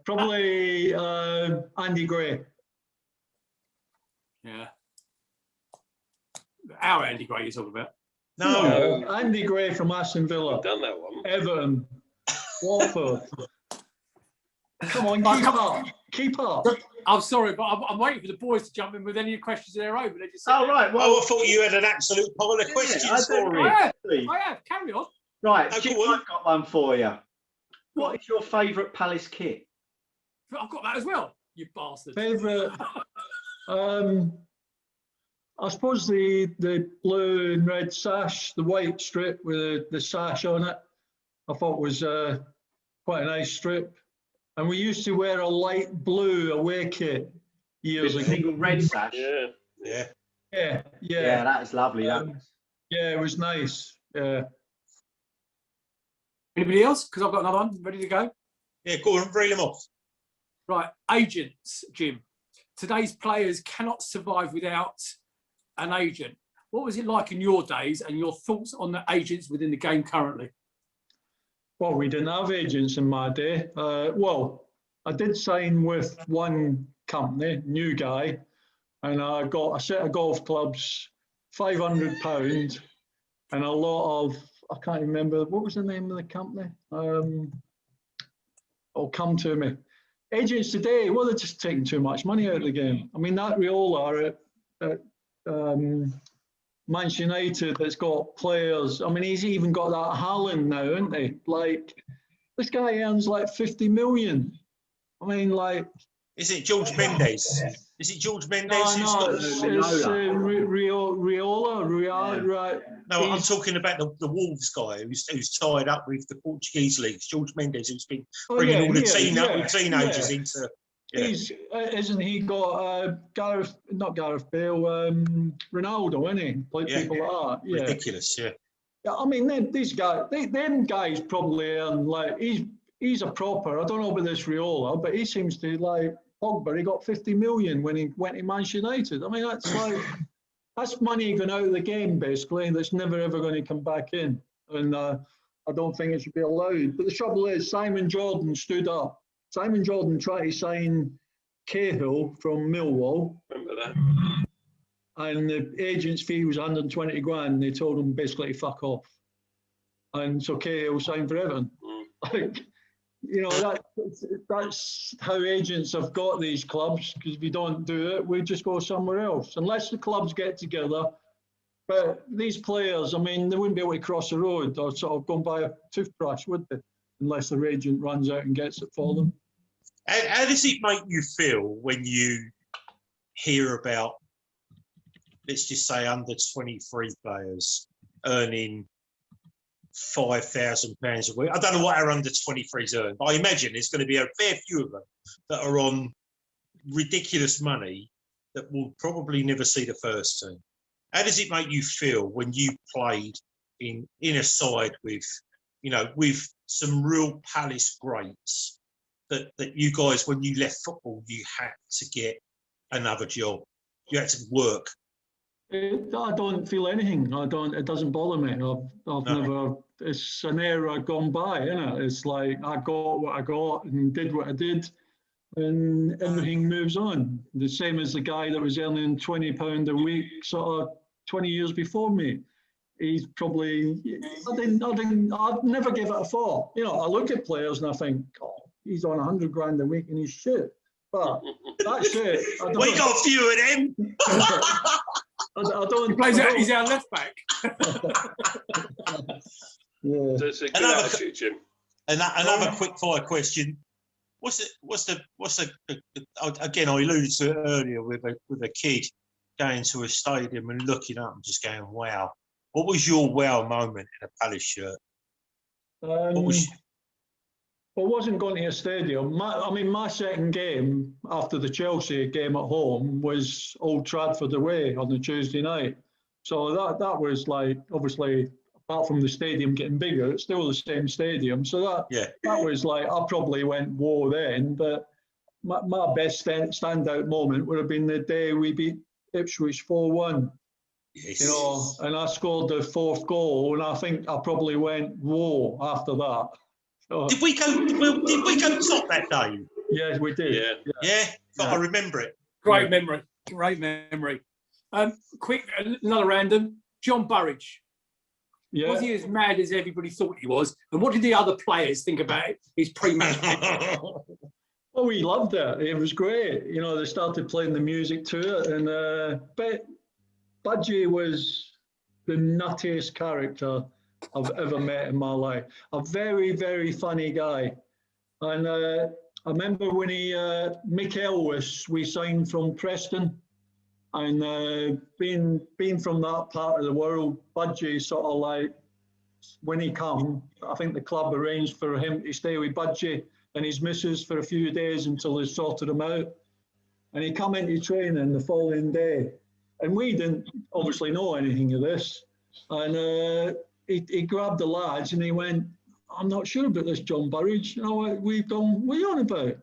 Probably Andy Gray. Yeah. Our Andy Gray you're talking about? No, Andy Gray from Aston Villa. I've done that one. Everton. Watford. Come on, keep up. I'm sorry, but I'm waiting for the boys to jump in with any questions of their own. But they just Right. Well, I thought you had an absolute pile of questions for him. I have. Carry on. Right, Oh, Jim, go on. I've got one for you. What is your favourite Palace kit? I've got that as well. You bastard. Favourite. I suppose the blue and red sash, the white strip with the sash on it, I thought was quite a nice strip. And we used to wear a light blue away kit years ago. Single red sash. Yeah. Yeah, that is lovely. That was. Yeah, it was nice. Yeah. Anybody else? Because I've got another one ready to go. Yeah, go on, reel them off. Right, agents, Jim. Today's players cannot survive without an agent. What was it like in your days and your thoughts on the agents within the game currently? Well, we didn't have agents in my day. Well, I did sign with one company, new guy, and I got a set of golf clubs, £500, and a lot of, I can't remember, what was the name of the company? It'll come to me. Agents today, well, they're just taking too much money out of the game. I mean, that Riola at Manchester United that's got players. I mean, he's even got that Haaland now, isn't he? Like, this guy earns like 50 million. I mean, like. Is it George Mendes? Is it George Mendes? No, it's Riola. Right. No, I'm talking about the Wolves guy who's tied up with the Portuguese leagues. George Mendes, who's been bringing all the teenagers into. Yeah. Isn't he got not Gareth Bale, Ronaldo, isn't he? Like people like that. Yeah. Ridiculous, yeah. Yeah, I mean, these guys, them guys probably earn like he's a proper. I don't know about this Riola, but he seems to like Pogba. He got 50 million when he went to Manchester United. I mean, that's like that's money going out of the game basically. That's never ever going to come back in, and I don't think it should be allowed. But the trouble is, Simon Jordan stood up. Simon Jordan tried to sign Cahill from Millwall. Remember that? And the agent's fee was 120 grand. They told him basically to fuck off. And so Cahill signed for Everton. Like, you know, that's how agents have got these clubs, because if you don't do it, we just go somewhere else. Unless the clubs get together. But these players, I mean, they wouldn't be able to cross the road or sort of go and buy a toothbrush, would they? Unless their agent runs out and gets it for them. How does it make you feel when you hear about, let's just say, under 23 players earning £5,000 a week? I don't know what our under 23s earn, but I imagine there's going to be a fair few of them that are on ridiculous money that will probably never see the first team. How does it make you feel when you played in a side with, you know, with some real Palace greats, that you guys, when you left football, you had to get another job? You had to work. I don't feel anything. It doesn't bother me. I've never. It's an era gone by, isn't it? It's like I got what I got and did what I did, and everything moves on. The same as the guy that was earning £20 a week, sort of 20 years before me. He's probably. I'd never give it a thought. You know, I look at players and I think, oh, he's on 100 grand a week and he's shit. But that's it. We got a few of them. I don't. He plays out. He's our left back. Yeah. So it's a good attitude, Jim. Another quick fire question. What's the again, I alluded to it earlier with a kid going to a stadium and looking up and just going, wow. What was your wow moment in a Palace shirt? I wasn't going to a stadium. My second game after the Chelsea game at home was Old Trafford away on the Tuesday night. So that was like, obviously, apart from the stadium getting bigger, it's still the same stadium. So that was like, I probably went, whoa then. But my best standout moment would have been the day we beat Ipswich 4-1. Yes. You know, and I scored the fourth goal, and I think I probably went, whoa, after that. So, Did we go top that day? yes, we did. Yeah. I remember it. Great memory. Great memory. Quick, another random. John Burridge. Yeah. Was he as mad as everybody thought he was? And what did the other players think about his pre-match? Oh, we loved it. It was great. You know, they started playing the music to it, and but Budgie was the nuttiest character I've ever met in my life. A very, very funny guy. And I remember when Mick Elvis, we signed from Preston, and being from that part of the world, Budgie sort of like, when he come, I think the club arranged for him to stay with Budgie and his missus for a few days until they sorted him out. And he come into training the following day. And we didn't obviously know anything of this. And he grabbed the lads and he went, I'm not sure about this, John Burridge. You know, we've gone, what are you on about?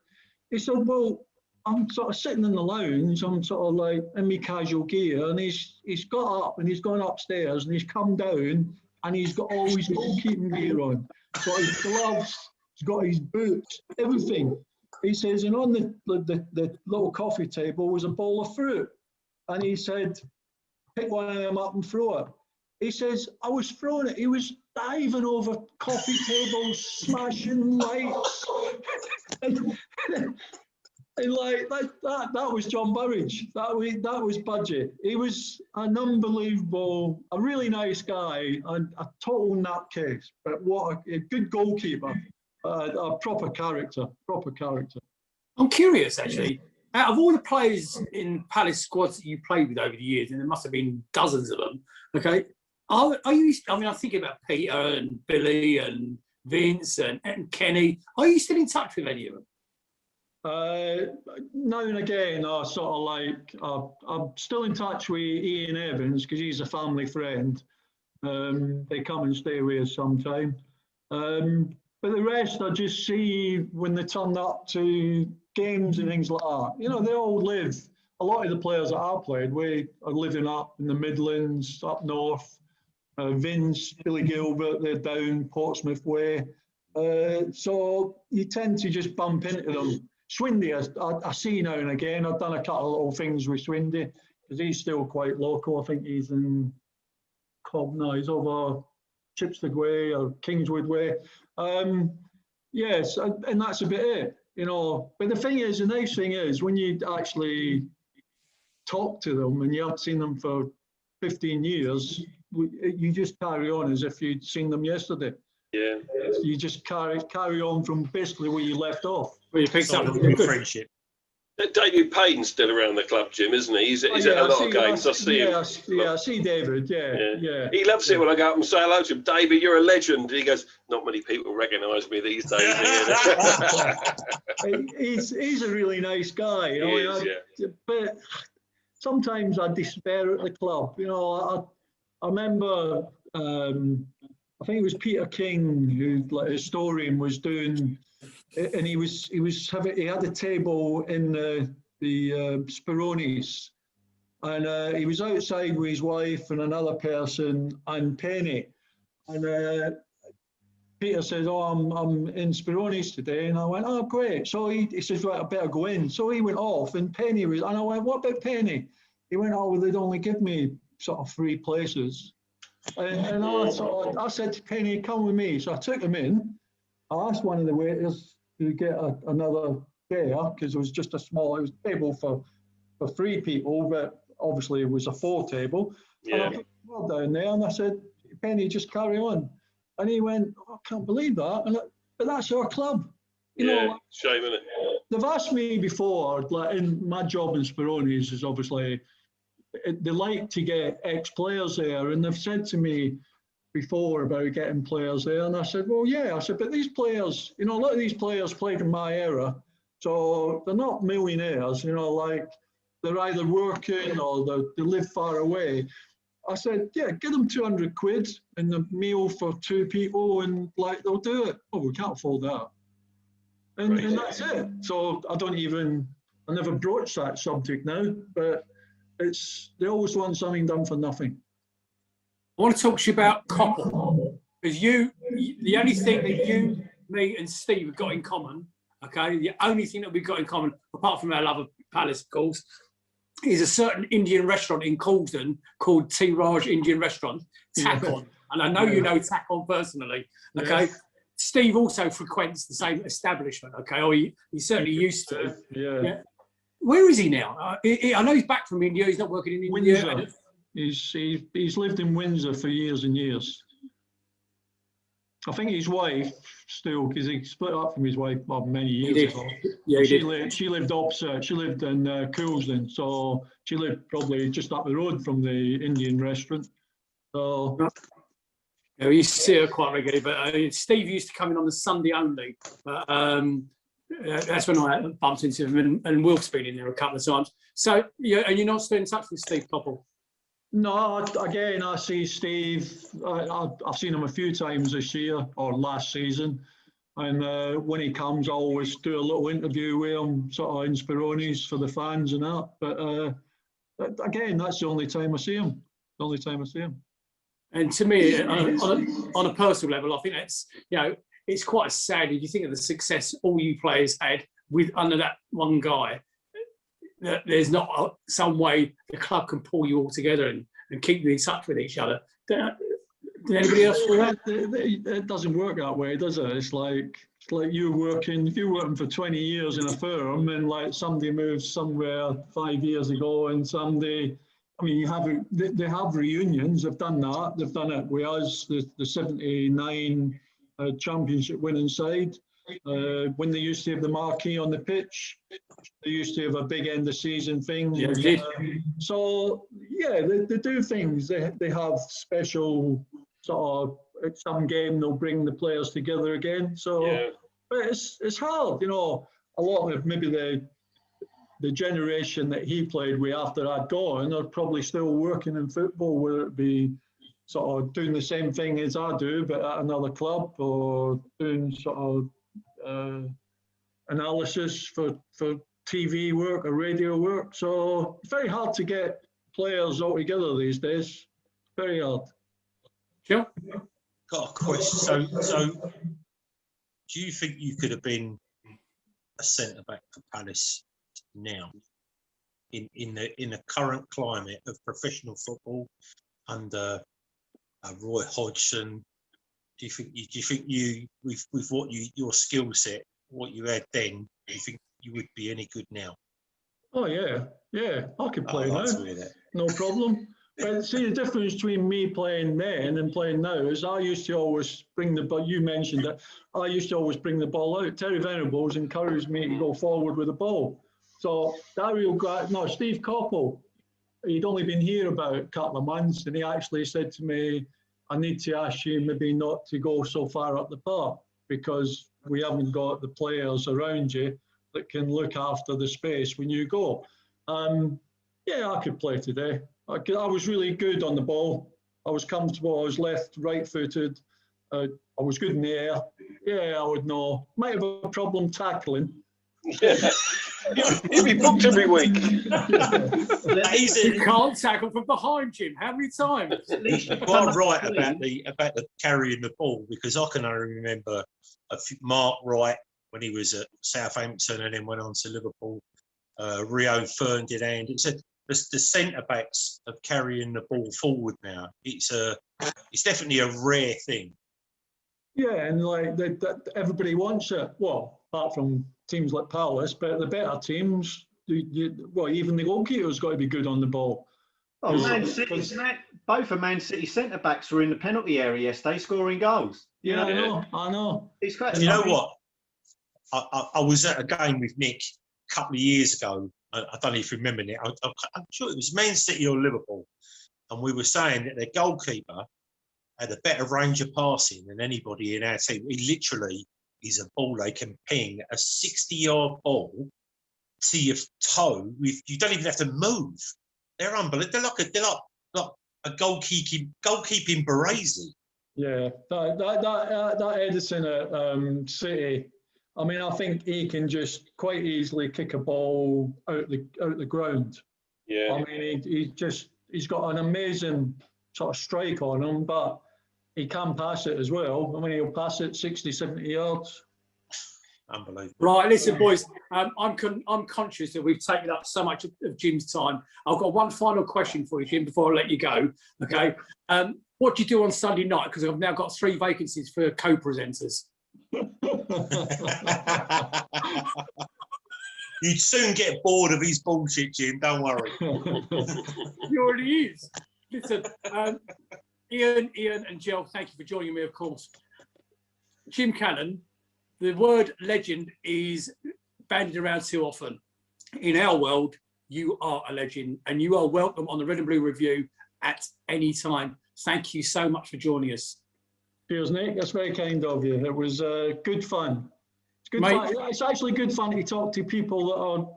He said, well, I'm sort of sitting in the lounge, I'm sort of like in my casual gear, and he's got up and he's gone upstairs and he's come down and he's got all his goalkeeping gear on. He's got his gloves, he's got his boots, everything. He says, and on the little coffee table was a bowl of fruit. And he said, pick one of them up and throw it. He says, I was throwing it. He was diving over coffee tables, smashing lights. and like that was John Burridge. That was Budgie. He was an unbelievable, a really nice guy, and a total nutcase. But what a good goalkeeper, a proper character. I'm curious, actually. Out of all the players in Palace squads that you played with over the years, and there must have been dozens of them, okay, are you, I mean, I'm thinking about Peter and Billy and Vince and Kenny. Are you still in touch with any of them? Now and again, I sort of like, I'm still in touch with Ian Evans because he's a family friend. They come and stay with us sometime. But the rest I just see when they turn up to games and things like that. You know, they all live, a lot of the players that I played, we are living up in the Midlands, up north. Vince, Billy Gilbert, they're down Portsmouth way. So you tend to just bump into them. Swindy, I see now and again. I've done a couple of little things with Swindy because he's still quite local. I think he's in he's over Chipstead Way or Kingswood Way. Yes, and that's about it, you know. But the thing is, the nice thing is when you actually talk to them and you haven't seen them for 15 years, you just carry on as if you'd seen them yesterday. Yeah. You just carry on from basically where you left off. Well, you picked up a good friendship. David Payton's still around the club, Jim, isn't he? He's at a lot of games. I see him. Yeah, I see David. Yeah. He loves it when I go up and say hello to him. David, you're a legend. He goes, not many people recognise me these days. He's a really nice guy. You know, but sometimes I despair at the club. You know, I remember, I think it was Peter King, who, like a historian, was doing, and he had a table in Spironis. And he was outside with his wife and another person and Penny. And Peter said, "Oh, I'm in Spironis today." And I went, "Oh, great." So he says, "Right, I better go in." So he went off and Penny was, and I went, "What about Penny?" He went, "Oh, well, they'd only give me sort of 3 places." And I said to Penny, "Come with me." So I took him in. I asked one of the waiters to get another chair because it was just it was a table for 3 people, but obviously it was a 4 table. Yeah. And I put him down there and I said, "Penny, just carry on." And he went, "Oh, I can't believe that." But that's our club. You know, shame, isn't it? they've asked me before, like in my job in Spironis is obviously, they like to get ex-players there. And they've said to me before about getting players there. And I said, "Well, yeah." I said, "But these players, you know, a lot of these players played in my era. So they're not millionaires, you know, like they're either working or they live far away." I said, "Yeah, give them 200 quid and the meal for 2 people and like they'll do it." "Oh, we can't afford that." And that's it. So I never broach that subject now, but they always want something done for nothing. I want to talk to you about Coppell, because the only thing that you, me, and Steve have got in common, okay, the only thing that we've got in common, apart from our love of Palace, of course, is a certain Indian restaurant in Caulsden called T. Raj Indian Restaurant, Takon. And I know you know Takon personally, okay? Yes. Steve also frequents the same establishment, okay? Or he certainly used to. Yeah. Where is he now? I know he's back from India. He's not working in India. Windsor. He's lived in Windsor for years and years. I think his wife still, because he split up from his wife many years ago. Yeah, she lived opposite. She lived in Coulsden, so she lived probably just up the road from the Indian restaurant. So yeah, we used to see her quite regularly. But Steve used to come in on the Sunday only. But that's when I bumped into him, and Will's been in there a couple of times. So, are you not still in touch with Steve Coppell? No, again, I see Steve. I've seen him a few times this year or last season, and when he comes, I always do a little interview with him, sort of in Spironis for the fans and that. But again, that's the only time I see him. The only time I see him. And to me, on a personal level, I think that's it's quite sad if you think of the success all you players had under that one guy. That there's not some way the club can pull you all together and keep you in touch with each other. Did anybody else feel that? It doesn't work that way, does it? It's like if you're working for 20 years in a firm and like somebody moves somewhere 5 years ago and somebody, I mean, they have reunions. They've done that. They've done it with us, the 79 championship winning side. When they used to have the marquee on the pitch, they used to have a big end of season thing. Yeah, they did. So yeah, they do things. They have special sort of at some game they'll bring the players together again. So, but it's hard, a lot of maybe the generation that he played with after I'd gone are probably still working in football, whether it be sort of doing the same thing as I do, but at another club, or doing sort of analysis for TV work or radio work. So it's very hard to get players all together these days. Very hard. Sure. Got a question. So do you think you could have been a centre back for Palace now in the current climate of professional football under Roy Hodgson? Do you think you with what your skill set, what you had then, do you think you would be any good now? Oh yeah, I could play now. No problem. But see, the difference between me playing then and playing now is I used to always bring the ball. You mentioned it. I used to always bring the ball out. Terry Venables encouraged me to go forward with the ball. So Steve Coppell, he'd only been here about a couple of months, and he actually said to me, "I need to ask you maybe not to go so far up the park because we haven't got the players around you that can look after the space when you go." Yeah, I could play today. I was really good on the ball. I was comfortable. I was right-footed. I was good in the air. Yeah, I would know. Might have a problem tackling, Yeah. He'll be booked every week. You can't tackle from behind, Jim. How many times? You are right about the carrying the ball, because I can only remember Mark Wright when he was at Southampton and then went on to Liverpool. Rio Ferdinand. It's the centre backs of carrying the ball forward now. It's definitely a rare thing. Yeah, and like everybody wants it. Well, apart from teams like Palace, but the better teams, even the goalkeeper's got to be good on the ball. Oh, both of Man City centre backs were in the penalty area yesterday, scoring goals. Yeah, I know. It's quite. And you know what? I was at a game with Nick a couple of years ago. I don't know if you remember it. I'm sure it was Man City or Liverpool, and we were saying that their goalkeeper had a better range of passing than anybody in our team. He literally is a ball they can ping a 60-yard ball to your toe. You don't even have to move. They're unbelievable. They're like a goalkeeping Baresi. Yeah, that Edison at City. I mean, I think he can just quite easily kick a ball out the ground. Yeah. I mean, he's got an amazing sort of strike on him, but he can pass it as well. I mean, he'll pass it 60, 70 yards. Unbelievable. Right, listen, boys. I'm conscious that we've taken up so much of Jim's time. I've got one final question for you, Jim, before I let you go. Okay. What do you do on Sunday night? Because I've now got 3 vacancies for co-presenters. You'd soon get bored of his bullshit, Jim. Don't worry. He already is. Listen, Ian, and Jill, thank you for joining me, of course. Jim Cannon, the word legend is bandied around too often. In our world, you are a legend, and you are welcome on the Red and Blue Review at any time. Thank you so much for joining us. Cheers, Nick. That's very kind of you. It was good fun. It's good Mate, fun. It's actually good fun to talk to people that are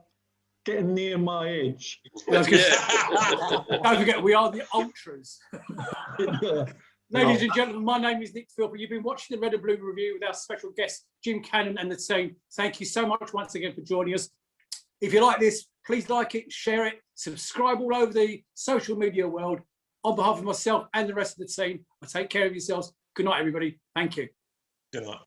getting near my age. Don't forget, we are the ultras. Yeah. Ladies and gentlemen, my name is Nick Philp. You've been watching the Red and Blue Review with our special guest, Jim Cannon, and the team. Thank you so much once again for joining us. If you like this, please like it, share it, subscribe all over the social media world. On behalf of myself and the rest of the team, I take care of yourselves. Good night, everybody. Thank you. Good night.